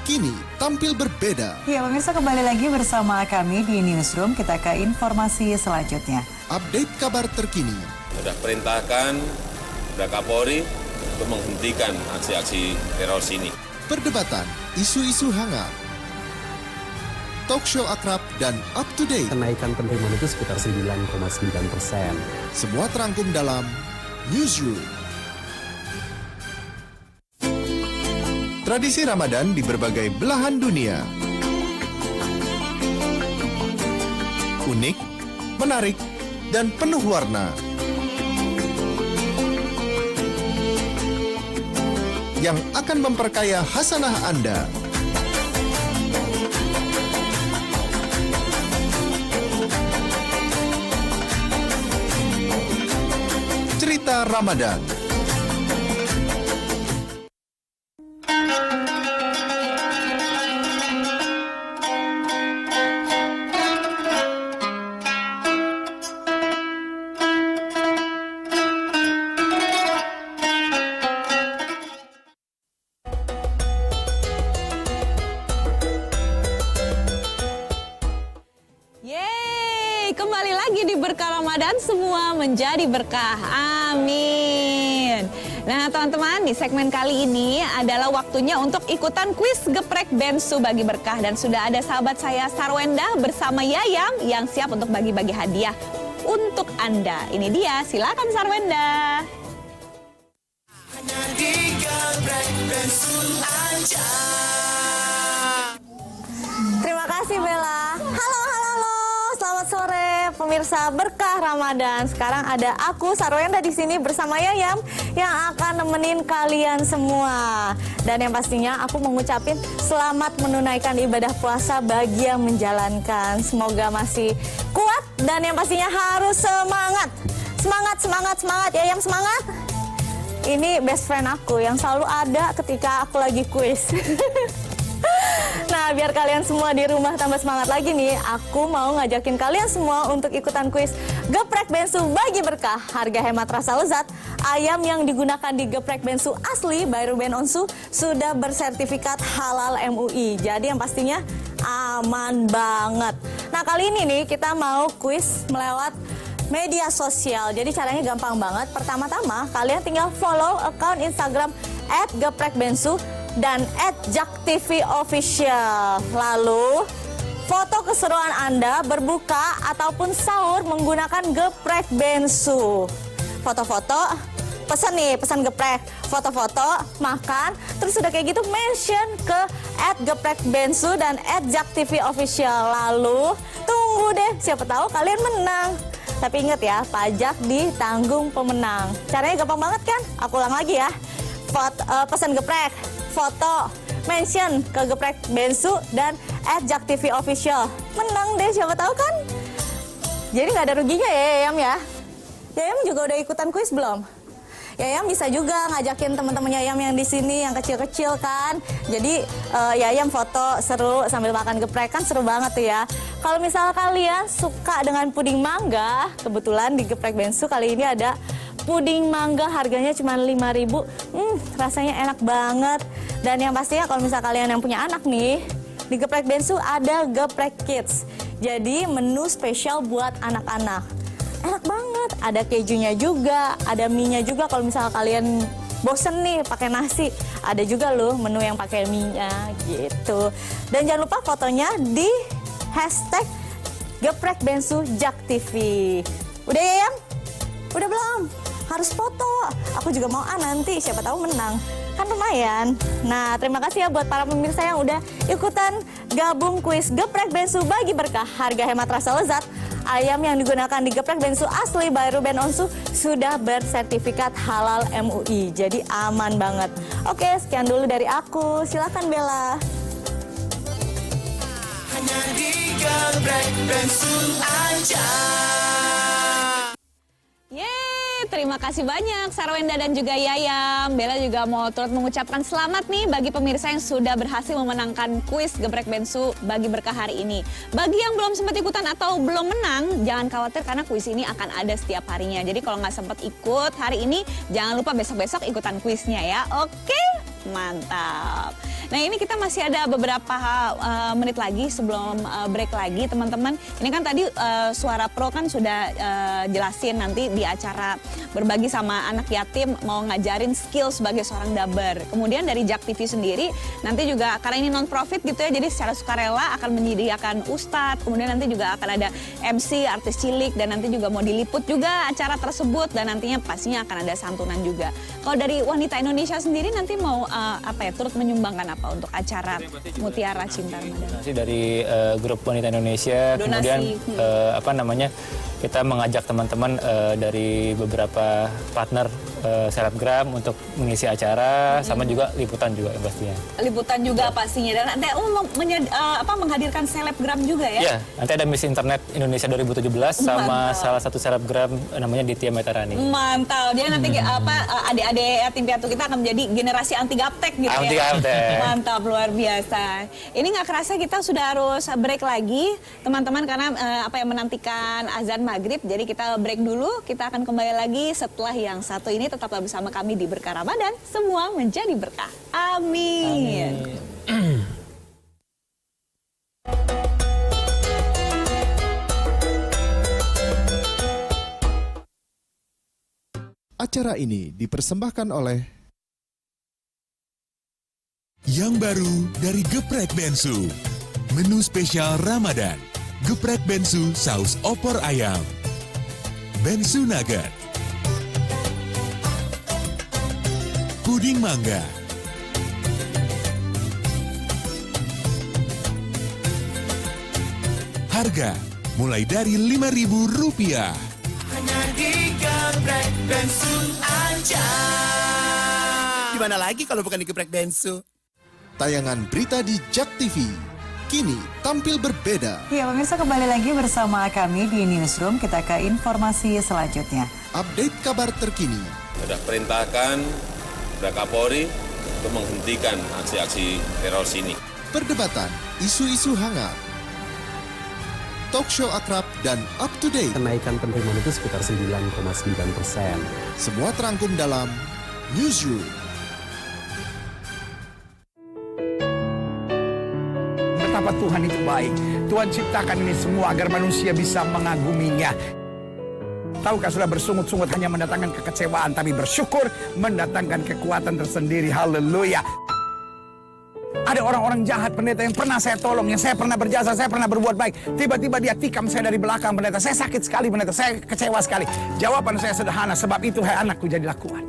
terkini tampil berbeda. Ya pemirsa, kembali lagi bersama kami di Newsroom. Kita ke informasi selanjutnya. Update kabar terkini. Sudah perintahkan kepada Kapolri untuk menghentikan aksi-aksi teror sini. Perdebatan, isu-isu hangat, talk show akrab dan up to date. Kenaikan penerimaan itu sekitar 9,9%. Semua terangkum dalam Newsroom. Tradisi Ramadan di berbagai belahan dunia. Unik, menarik, dan penuh warna. Yang akan memperkaya hasanah Anda. Cerita Ramadan. Kembali lagi di Berkah Ramadan, semua menjadi berkah. Amin. Nah teman-teman, di segmen kali ini adalah waktunya untuk ikutan kuis geprek bensu bagi berkah. Dan sudah ada sahabat saya Sarwenda bersama Yayam yang siap untuk bagi-bagi hadiah untuk Anda. Ini dia, silakan Sarwenda. Hanya di geprek bensu aja. Terima kasih Bella. Halo. Selamat sore pemirsa Berkah Ramadan. Sekarang ada aku Sarwenda di sini bersama Yayam yang akan nemenin kalian semua. Dan yang pastinya aku mengucapin selamat menunaikan ibadah puasa bagi yang menjalankan. Semoga masih kuat dan yang pastinya harus semangat. Semangat Yayam, semangat. Ini best friend aku yang selalu ada ketika aku lagi kuis. Nah, biar kalian semua di rumah tambah semangat lagi nih, aku mau ngajakin kalian semua untuk ikutan kuis geprek bensu bagi berkah. Harga hemat rasa lezat, ayam yang digunakan di geprek bensu asli by Ruben Onsu sudah bersertifikat halal MUI. Jadi yang pastinya aman banget. Nah, kali ini nih kita mau kuis melewat media sosial. Jadi caranya gampang banget. Pertama-tama kalian tinggal follow account Instagram @geprekbensu dan @jaktv_official. Lalu foto keseruan Anda berbuka ataupun sahur menggunakan geprek bensu. Foto-foto, pesan geprek, foto-foto, makan, terus udah kayak gitu mention ke @geprekbensu dan @jaktv_official. Lalu tunggu deh, siapa tahu kalian menang. Tapi ingat ya, pajak ditanggung pemenang. Caranya gampang banget kan? Aku ulang lagi ya. Pesan geprek, foto, mention ke geprek bensu dan @jaktv_official. Menang deh, siapa tahu kan? Jadi nggak ada ruginya ya Yayam ya. Yayam juga udah ikutan kuis belum? Yayam bisa juga ngajakin teman-teman Yayam yang di sini yang kecil-kecil kan. Jadi Yayam foto seru sambil makan geprek, kan seru banget tuh ya. Kalau misal kalian suka dengan puding mangga, kebetulan di geprek bensu kali ini ada puding mangga, harganya cuma 5.000. Rasanya enak banget. Dan yang pastinya kalau misal kalian yang punya anak nih, di geprek bensu ada geprek kids. Jadi menu spesial buat anak-anak. Enak banget, ada kejunya juga, ada mie-nya juga kalau misal kalian bosen nih pakai nasi. Ada juga loh menu yang pakai mie-nya gitu. Dan jangan lupa fotonya di #geprekbensu_jaktv. Udah ya Yam? Udah belum? Harus foto. Aku juga mau nanti, siapa tahu menang. Kan lumayan. Nah, terima kasih ya buat para pemirsa yang udah ikutan gabung kuis geprek bensu bagi berkah. Harga hemat rasa lezat, ayam yang digunakan di geprek bensu asli by Ruben Onsu sudah bersertifikat halal MUI. Jadi aman banget. Oke, sekian dulu dari aku. Silakan Bella. Hanya di geprek bensu aja. Yeay, terima kasih banyak Sarwenda dan juga Yayam. Bella juga mau turut mengucapkan selamat nih bagi pemirsa yang sudah berhasil memenangkan kuis geprek bensu bagi berkah hari ini. Bagi yang belum sempat ikutan atau belum menang, jangan khawatir karena kuis ini akan ada setiap harinya. Jadi kalau nggak sempat ikut hari ini, jangan lupa besok-besok ikutan kuisnya ya. Oke, mantap. Nah ini kita masih ada beberapa menit lagi sebelum break lagi teman-teman. Ini kan tadi Suara Pro kan sudah jelasin nanti di acara berbagi sama anak yatim mau ngajarin skill sebagai seorang daber. Kemudian dari JAK TV sendiri nanti juga karena ini non-profit gitu ya, jadi secara sukarela akan menyediakan ustadz, kemudian nanti juga akan ada MC, artis cilik, dan nanti juga mau diliput juga acara tersebut, dan nantinya pastinya akan ada santunan juga. Kalau dari Wanita Indonesia sendiri nanti mau turut menyumbangkan apa untuk acara Mutiara Cinta Ramadan? Donasi dari grup Wanita Indonesia, kemudian kita mengajak teman-teman dari beberapa partner selebgram untuk mengisi acara, sama juga liputan juga pastinya. Liputan juga pastinya, dan nanti menghadirkan selebgram juga ya? Iya, nanti ada Miss Internet Indonesia 2017 sama salah satu selebgram namanya Ditya Metarani. Mantap, dia nanti adik-adik yatim piatu kita akan menjadi generasi anti gaptek gitu ya? Anti gaptek. Mantap, luar biasa. Ini nggak kerasa kita sudah harus break lagi, teman-teman, karena menantikan azan maghrib, jadi kita break dulu, kita akan kembali lagi setelah yang satu ini. Tetaplah bersama kami di Berkah Ramadan, semua menjadi berkah. Amin. Acara ini dipersembahkan oleh Yang baru dari Geprek Bensu. Menu spesial Ramadan. Geprek Bensu saus opor ayam. Bensu Nugget. Puding mangga. Harga mulai dari Rp5.000. Hanya di Geprek Bensu aja. Di mana lagi kalau bukan di Geprek Bensu? Tayangan berita di JAK TV kini tampil berbeda. Ya, pemirsa, kembali lagi bersama kami di Newsroom. Kita ke informasi selanjutnya. Update kabar terkini. Sudah perintahkan Kapolri untuk menghentikan aksi-aksi teror sini. Perdebatan, isu-isu hangat, talk show akrab dan up to date. Kenaikan penerimaan itu sekitar 9,9%. Semua terangkum dalam Newsroom. Betapa Tuhan itu baik. Tuhan ciptakan ini semua agar manusia bisa mengaguminya. Tahukah sudah bersungut-sungut hanya mendatangkan kekecewaan, tapi bersyukur mendatangkan kekuatan tersendiri. Haleluya. Ada orang-orang jahat, pendeta, yang pernah saya tolong, yang saya pernah berjasa, saya pernah berbuat baik. Tiba-tiba dia tikam saya dari belakang, pendeta. Saya sakit sekali, pendeta. Saya kecewa sekali. Jawaban saya sederhana, sebab itu, hai anakku, jadilah kuat.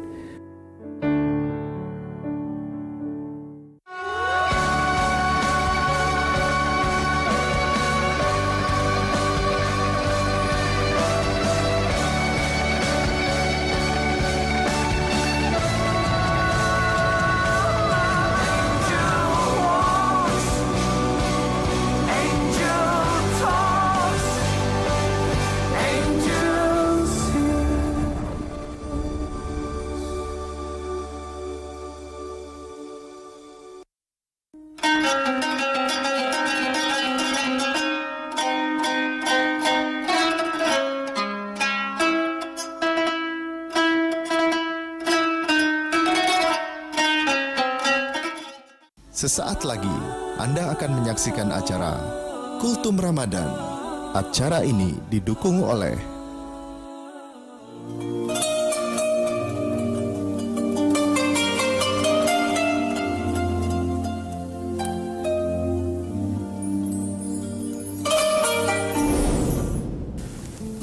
Sesaat lagi, Anda akan menyaksikan acara Kultum Ramadan. Acara ini didukung oleh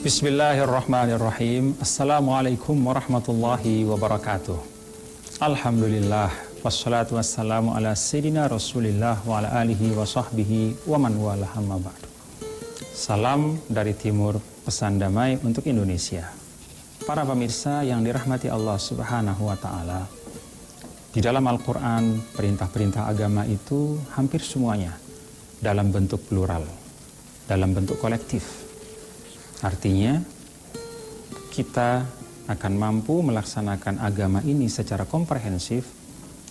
Bismillahirrahmanirrahim. Assalamualaikum warahmatullahi wabarakatuh. Alhamdulillah. Wassalatu wassalamu ala sayyidina Rasulillah wa ala alihi wa sahbihi wa man wala amma ba'du. Salam dari timur, pesan damai untuk Indonesia. Para pemirsa yang dirahmati Allah Subhanahu wa taala. Di dalam Al-Qur'an, perintah-perintah agama itu hampir semuanya dalam bentuk plural, dalam bentuk kolektif. Artinya, kita akan mampu melaksanakan agama ini secara komprehensif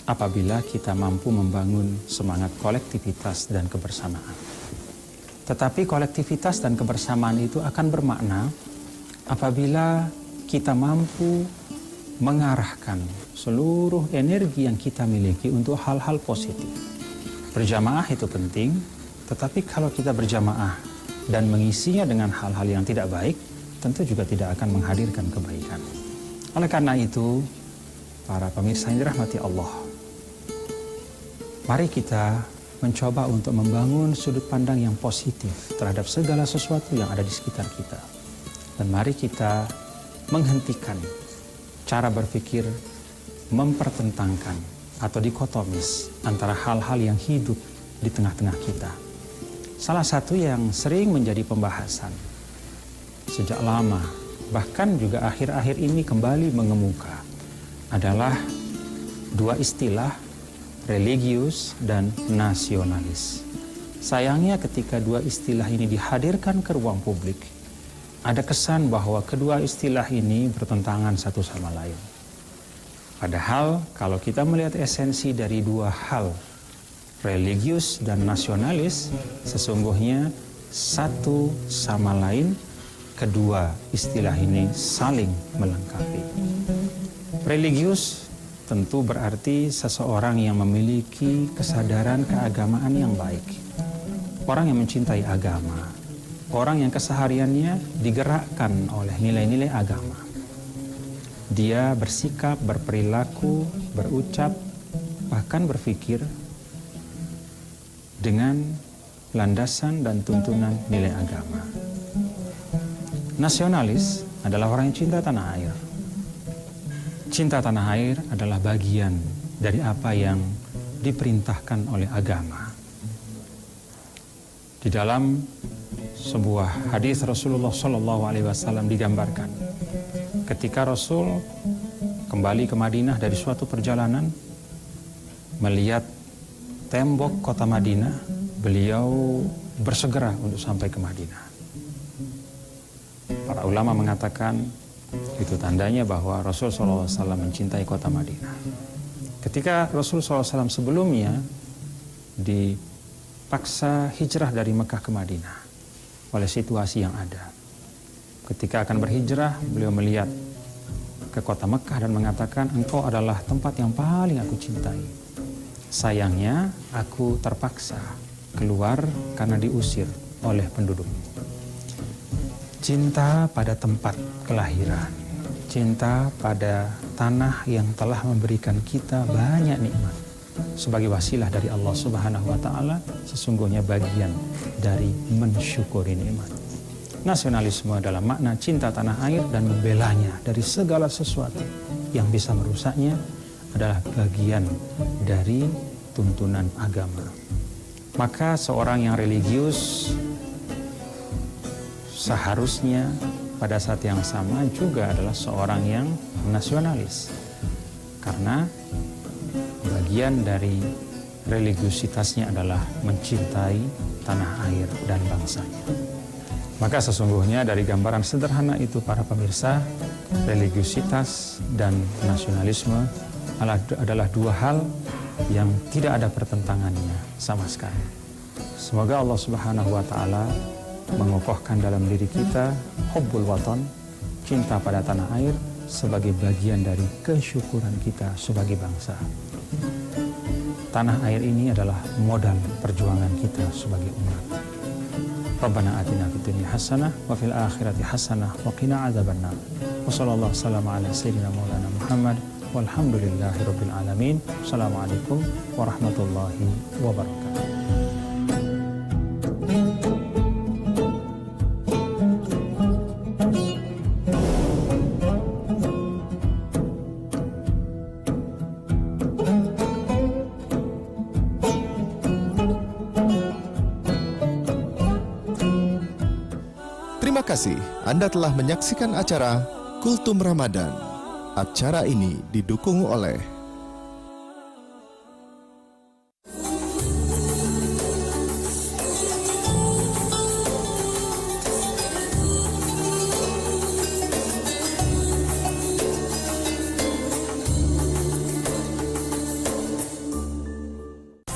apabila kita mampu membangun semangat kolektivitas dan kebersamaan. Tetapi kolektivitas dan kebersamaan itu akan bermakna apabila kita mampu mengarahkan seluruh energi yang kita miliki untuk hal-hal positif. Berjamaah itu penting, tetapi kalau kita berjamaah dan mengisinya dengan hal-hal yang tidak baik, tentu juga tidak akan menghadirkan kebaikan. Oleh karena itu, para pemirsa yang dirahmati Allah, mari kita mencoba untuk membangun sudut pandang yang positif terhadap segala sesuatu yang ada di sekitar kita. Dan mari kita menghentikan cara berpikir mempertentangkan atau dikotomis antara hal-hal yang hidup di tengah-tengah kita. Salah satu yang sering menjadi pembahasan sejak lama, bahkan juga akhir-akhir ini kembali mengemuka, adalah dua istilah, religius dan nasionalis. Sayangnya ketika dua istilah ini dihadirkan ke ruang publik, ada kesan bahwa kedua istilah ini bertentangan satu sama lain. Padahal kalau kita melihat esensi dari dua hal, religius dan nasionalis, sesungguhnya satu sama lain, kedua istilah ini saling melengkapi. Religius tentu berarti seseorang yang memiliki kesadaran keagamaan yang baik. Orang yang mencintai agama, orang yang kesehariannya digerakkan oleh nilai-nilai agama. Dia bersikap, berperilaku, berucap, bahkan berpikir dengan landasan dan tuntunan nilai agama. Nasionalis adalah orang yang cinta tanah air. Cinta tanah air adalah bagian dari apa yang diperintahkan oleh agama. Di dalam sebuah hadis Rasulullah SAW digambarkan, ketika Rasul kembali ke Madinah dari suatu perjalanan, melihat tembok kota Madinah, beliau bersegera untuk sampai ke Madinah. Para ulama mengatakan itu tandanya bahwa Rasul SAW mencintai kota Madinah. Ketika Rasul SAW sebelumnya dipaksa hijrah dari Mekah ke Madinah oleh situasi yang ada. Ketika akan berhijrah, beliau melihat ke kota Mekah dan mengatakan, engkau adalah tempat yang paling aku cintai. Sayangnya, aku terpaksa keluar karena diusir oleh pendudukmu. Cinta pada tempat kelahiran, cinta pada tanah yang telah memberikan kita banyak nikmat sebagai wasilah dari Allah Subhanahu wa taala, sesungguhnya bagian dari mensyukuri nikmat. Nasionalisme adalah makna cinta tanah air dan membelanya dari segala sesuatu yang bisa merusaknya adalah bagian dari tuntunan agama. Maka seorang yang religius seharusnya pada saat yang sama juga adalah seorang yang nasionalis. Karena bagian dari religiusitasnya adalah mencintai tanah air dan bangsanya. Maka sesungguhnya dari gambaran sederhana itu para pemirsa, religiusitas dan nasionalisme adalah dua hal yang tidak ada pertentangannya sama sekali. Semoga Allah Subhanahu wa taala mengokohkan dalam diri kita hubbul watan, cinta pada tanah air sebagai bagian dari kesyukuran kita sebagai bangsa. Tanah air ini adalah modal perjuangan kita sebagai umat. Rabbana atina fid dunya hasanah wa fil akhirati hasanah wa qina adzabannar. Wa sallallahu ala sayyidina maulana Muhammad walhamdulillahi rabbil alamin. Assalamualaikum warahmatullahi wabarakatuh. Terima kasih Anda telah menyaksikan acara Kultum Ramadan. Acara ini didukung oleh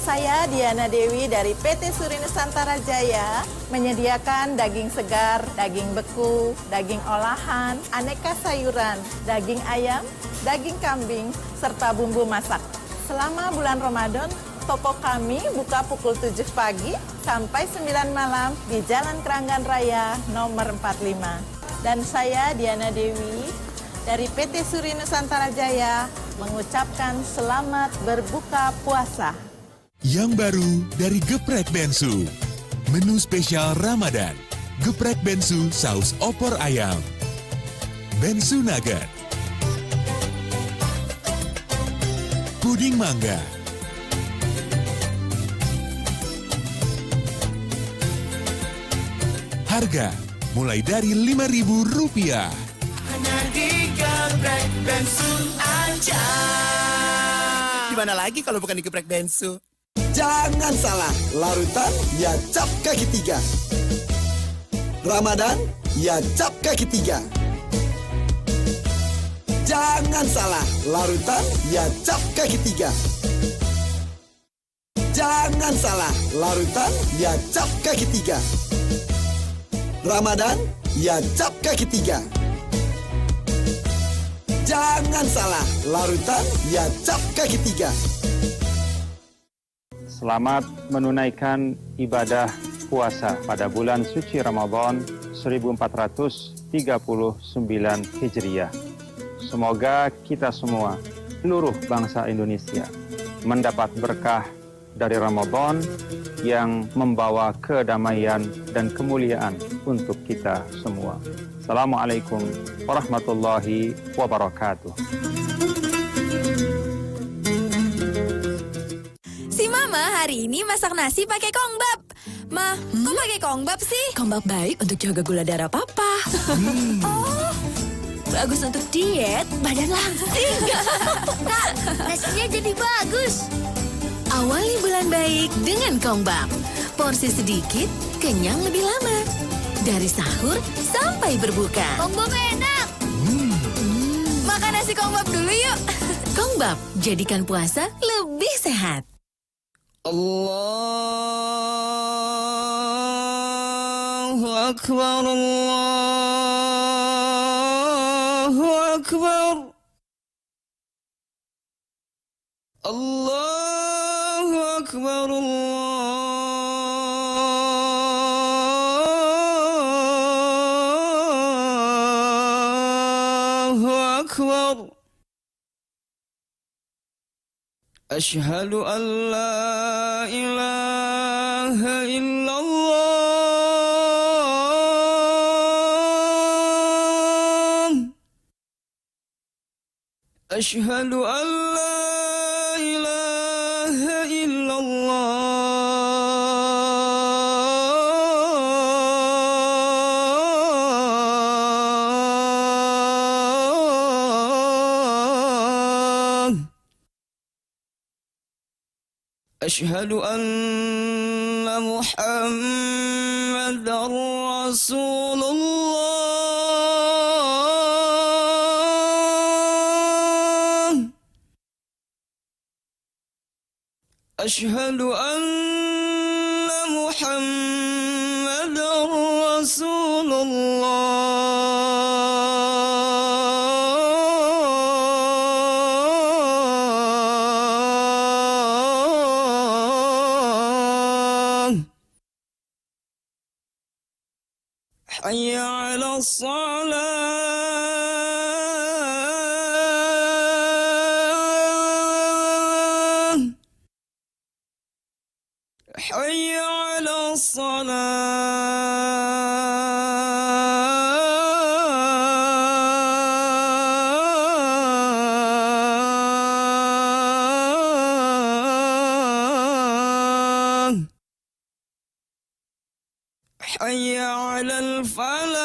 Saya Diana Dewi dari PT Suri Nusantara Jaya menyediakan daging segar, daging beku, daging olahan, aneka sayuran, daging ayam, daging kambing, serta bumbu masak. Selama bulan Ramadan, toko kami buka pukul 7 pagi sampai 9 malam di Jalan Keranggan Raya nomor 45. Dan saya Diana Dewi dari PT Suri Nusantara Jaya mengucapkan selamat berbuka puasa. Yang baru dari Geprek Bensu, menu spesial Ramadan, geprek bensu saus opor ayam, bensu nugget, puding mangga, harga mulai dari Rp5.000. Hanya di Geprek Bensu aja. Di mana lagi kalau bukan di Geprek Bensu? Jangan salah, larutan ya cap kaki 3. Ramadan ya cap kaki 3. Jangan salah, larutan ya cap kaki 3. Jangan salah, larutan ya cap kaki 3. Ramadan ya cap kaki 3. Jangan salah, larutan ya cap kaki 3. Selamat menunaikan ibadah puasa pada bulan suci Ramadan 1439 Hijriah. Semoga kita semua, seluruh bangsa Indonesia, mendapat berkah dari Ramadan yang membawa kedamaian dan kemuliaan untuk kita semua. Assalamualaikum warahmatullahi wabarakatuh. Si Mama hari ini masak nasi pakai kongbap. Ma, kok pakai kongbap sih? Kongbap baik untuk jaga gula darah Papa. Oh, bagus untuk diet, badan langsing. Kak, nasinya jadi bagus. Awali bulan baik dengan kongbap. Porsi sedikit, kenyang lebih lama. Dari sahur sampai berbuka. Kongbap enak. Makan nasi kongbap dulu yuk. Kongbap, jadikan puasa lebih sehat. Allahu Akbar, Allahu Akbar, Allahu Akbar, Allahu Akbar. Asyhadu an la ilaha illallah. Asyhadu an la ilaha illallah. أشهد أن محمدًا رسول الله. أشهد أن محمدًا رسول حي على الصلاة. حي على الصلاة. حي على الفلاح.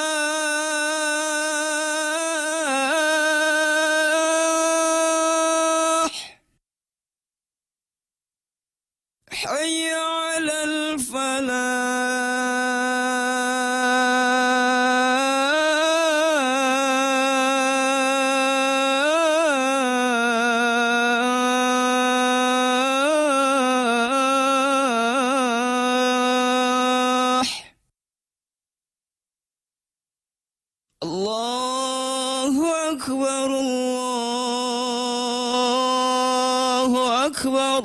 حي على الفلاح. الله أكبر، الله أكبر.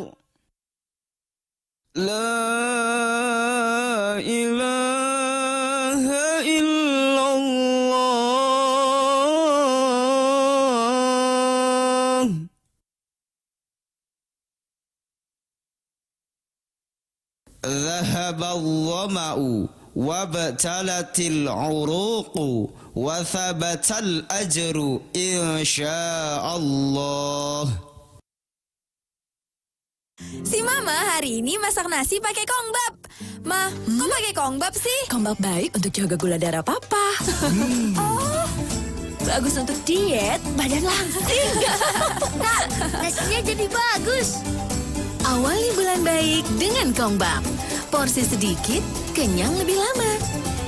dhahabal dhama'u wabtalatil uruqu wa thabatal ajru insyaallah. Si Mama hari ini masak nasi pakai kongbap. Ma, kok pakai kongbap sih? Kongbap baik untuk jaga gula darah Papa. Oh, bagus untuk diet, badan langsing. Kak, nasinya jadi bagus. Awali bulan baik dengan kongbap. Porsi sedikit, kenyang lebih lama.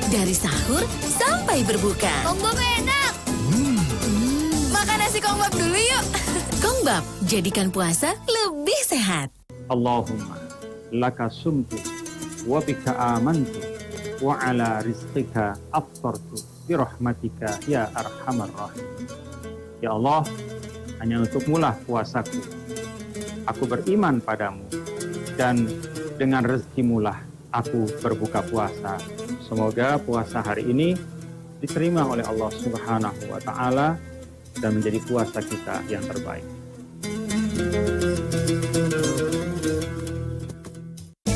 Dari sahur sampai berbuka. Kongbap enak. Makan nasi kongbap dulu yuk. Kongbap, jadikan puasa lebih sehat. Allahumma laka sumtu wa bika amantu wa ala rizqika aftartu bi rahmatika ya arhamar rahim. Ya Allah, hanya untukmu-lah puasaku. Aku beriman padamu dan dengan rezekimu-lah aku berbuka puasa. Semoga puasa hari ini diterima oleh Allah Subhanahu wa taala dan menjadi puasa kita yang terbaik.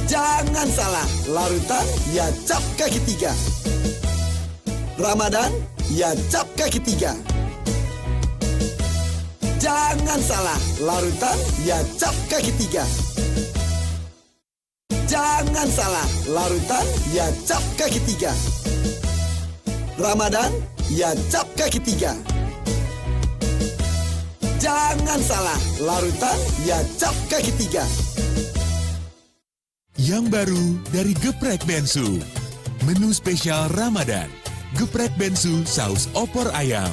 Jangan salah, larutan ya cap kaki 3. Ramadan ya cap kaki 3. Jangan salah, larutan ya cap kaki 3. Jangan salah, larutan ya cap kaki 3. Ramadan ya cap kaki 3. Jangan salah, larutan ya cap kaki 3. Yang baru dari Geprek Bensu, menu spesial Ramadan, Geprek Bensu saus opor ayam,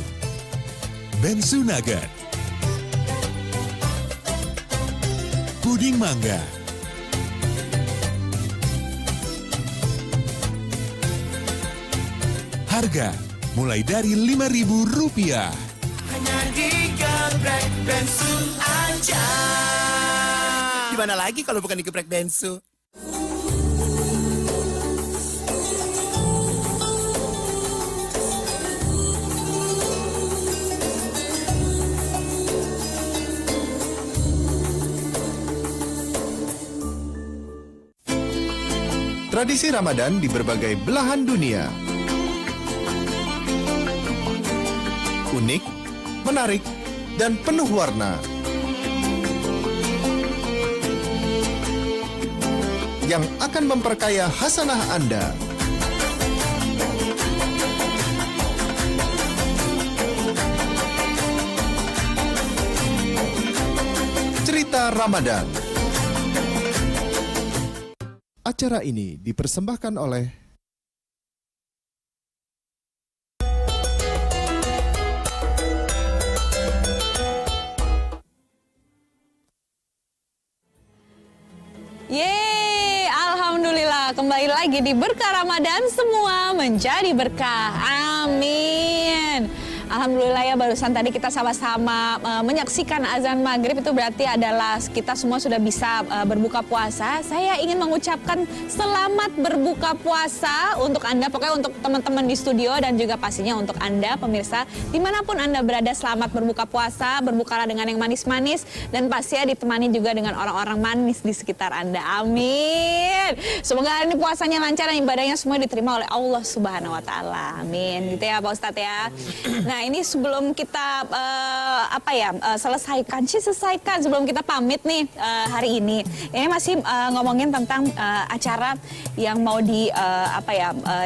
Bensu nugget, puding mangga, harga mulai dari Rp5.000. Hanya di Geprek Bensu aja. Di mana lagi kalau bukan di Geprek Bensu? Tradisi Ramadan di berbagai belahan dunia. Unik, menarik, dan penuh warna. Yang akan memperkaya hasanah Anda. Cerita Ramadan. Acara ini dipersembahkan oleh Yeay, alhamdulillah kembali lagi di Berkah Ramadan, semua menjadi berkah. Amin. Alhamdulillah ya, barusan tadi kita sama-sama menyaksikan azan maghrib, itu berarti adalah kita semua sudah bisa berbuka puasa. Saya ingin mengucapkan selamat berbuka puasa untuk Anda, pokoknya untuk teman-teman di studio dan juga pastinya untuk Anda pemirsa dimanapun Anda berada. Selamat berbuka puasa, berbukalah dengan yang manis-manis dan pastinya ditemani juga dengan orang-orang manis di sekitar Anda. Amin. Semoga hari ini puasanya lancar dan ibadahnya semua diterima oleh Allah Subhanahu wa taala. Amin. Gitu ya Pak Ustadz ya. Nah, ini sebelum kita selesaikan sebelum kita pamit nih hari ini masih ngomongin tentang acara yang mau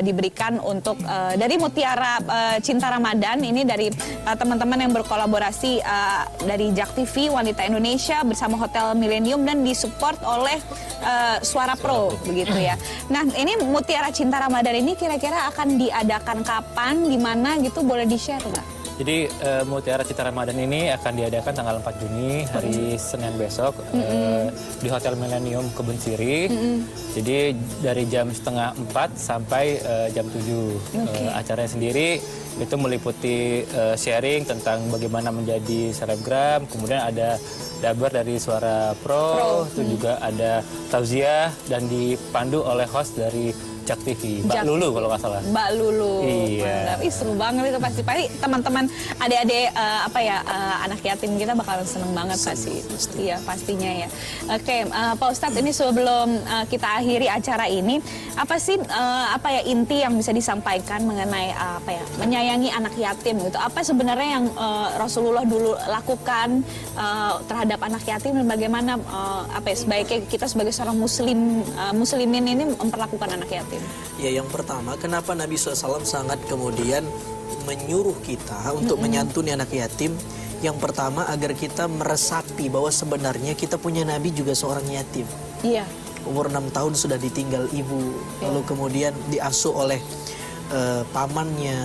diberikan untuk dari Mutiara Cinta Ramadan ini dari teman-teman yang berkolaborasi dari Jak TV, Wanita Indonesia bersama Hotel Millennium dan disupport oleh Suara Pro begitu ya. Nah, ini Mutiara Cinta Ramadan ini kira-kira akan diadakan kapan, di mana gitu, boleh di-share nggak? Jadi Mutiara Cinta Ramadan ini akan diadakan tanggal 4 Juni hari Senin besok di Hotel Millennium Kebun Sirih. Jadi dari jam 3:30 sampai jam 7. Acaranya sendiri itu meliputi sharing tentang bagaimana menjadi selebgram, kemudian ada dabar dari Suara Pro, itu juga ada tauziah dan dipandu oleh host dari Jak TV, Mbak Lulu kalau nggak salah. Mbak Lulu. Iya. Ih, seru banget itu pasti teman-teman adik-adik anak yatim kita bakalan seneng banget pasti. Iya pastinya ya. Oke, Pak Ustadz, ini sebelum kita akhiri acara ini, apa sih inti yang bisa disampaikan mengenai menyayangi anak yatim gitu? Apa sebenarnya yang Rasulullah dulu lakukan terhadap anak yatim dan bagaimana sebaiknya kita sebagai seorang muslimin ini memperlakukan anak yatim? Ya, yang pertama, kenapa Nabi SAW sangat kemudian menyuruh kita untuk menyantuni anak yatim? Yang pertama, agar kita meresapi bahwa sebenarnya kita punya Nabi juga seorang yatim. Iya. Umur 6 tahun sudah ditinggal ibu, lalu kemudian diasuh oleh pamannya,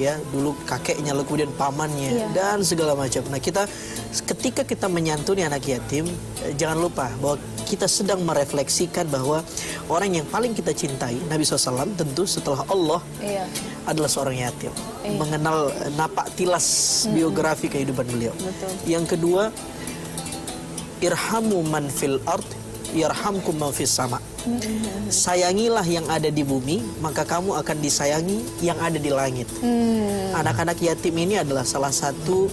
ya dulu kakeknya, lalu kemudian pamannya, dan segala macam. Nah, ketika kita menyantuni anak yatim, jangan lupa bahwa kita sedang merefleksikan bahwa orang yang paling kita cintai, Nabi SAW, tentu setelah Allah, adalah seorang yatim. Mengenal napak tilas biografi kehidupan beliau. Betul. Yang kedua, irhamu man fil ard, yarhamkum man fis sama. Sayangilah yang ada di bumi, maka kamu akan disayangi yang ada di langit. Anak-anak yatim ini adalah salah satu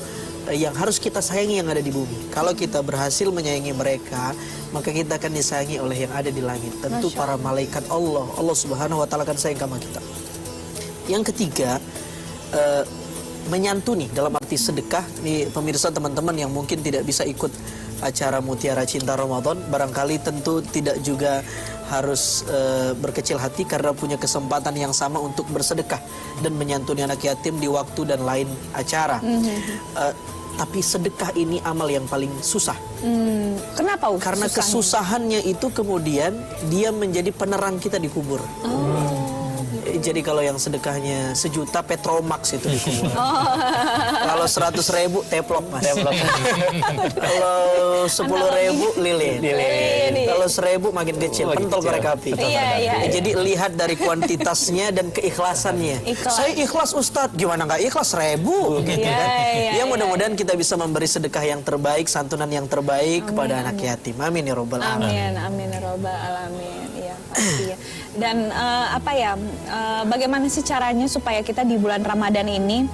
yang harus kita sayangi yang ada di bumi. Kalau kita berhasil menyayangi mereka, maka kita akan disayangi oleh yang ada di langit. Tentu para malaikat Allah Subhanahu wa Ta'ala akan sayang sama kita. Yang ketiga, menyantuni dalam arti sedekah. Nih pemirsa, teman-teman yang mungkin tidak bisa ikut acara Mutiara Cinta Ramadan, barangkali tentu tidak juga harus berkecil hati karena punya kesempatan yang sama untuk bersedekah dan menyantuni anak yatim di waktu dan lain acara. Tapi sedekah ini amal yang paling susah. Kenapa? Karena kesusahannya itu kemudian dia menjadi penerang kita di kubur. Jadi kalau yang sedekahnya 1 juta Petromax itu dikubur. Kalau 100.000 teplok, Mas. Kalau 10.000 lilin. Kalau 1.000 makin kecil, pentol korek api. Jadi lihat dari kuantitasnya dan keikhlasannya. Saya ikhlas, Ustadz. Gimana nggak ikhlas? 1.000 gitu kan. Ya mudah-mudahan kita bisa memberi sedekah yang terbaik, santunan yang terbaik kepada anak yatim. Amin ya robbal alamin. Amin ya robbal alamin. Iya pasti ya. Dan bagaimana sih caranya supaya kita di bulan Ramadan ini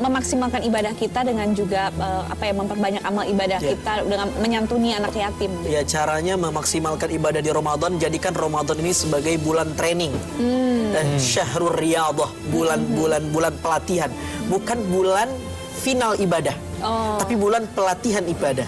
memaksimalkan ibadah kita dengan juga memperbanyak amal ibadah kita dengan menyantuni anak yatim. Ya, caranya memaksimalkan ibadah di Ramadan, jadikan Ramadan ini sebagai bulan training. Syahrul riyadhah, bulan pelatihan, bukan bulan final ibadah. Tapi bulan pelatihan ibadah.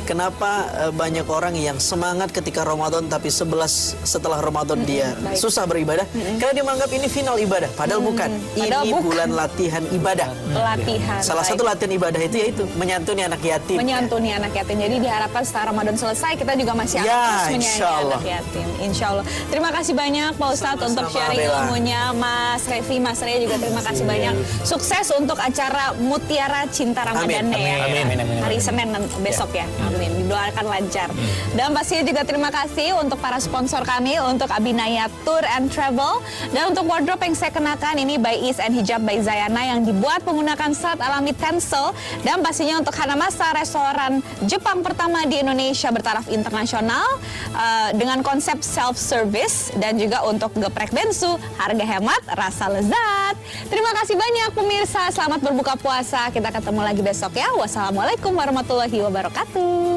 Kenapa banyak orang yang semangat ketika Ramadan tapi setelah Ramadan dia susah beribadah? Karena dia menganggap ini final ibadah. Padahal bukan. Ini bulan latihan ibadah. Pelatihan. Salah satu latihan ibadah itu yaitu menyantuni anak yatim. Menyantuni anak yatim. Jadi diharapkan setelah Ramadan selesai kita juga masih akan terus menyayangi anak yatim. Insya Allah. Terima kasih banyak Pak Ustadz untuk sharing ilmunya. Mas Revi, Mas Rea juga terima kasih banyak. Sukses untuk acara Mutiara Cinta Ramadan ya. Hari Senin besok ya. Amin. Didoakan lancar. Dan pastinya juga terima kasih untuk para sponsor kami, untuk Abinaya Tour and Travel, dan untuk wardrobe yang saya kenakan ini by Is and Hijab by Zayana yang dibuat menggunakan serat alami Tencel, dan pastinya untuk Hanamasa, restoran Jepang pertama di Indonesia bertaraf internasional dengan konsep self service, dan juga untuk Geprek Bensu, harga hemat, rasa lezat. Terima kasih banyak pemirsa, selamat berbuka puasa. Kita ketemu lagi besok ya. Wassalamualaikum warahmatullahi wabarakatuh.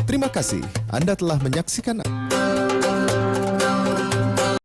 Terima kasih Anda telah menyaksikan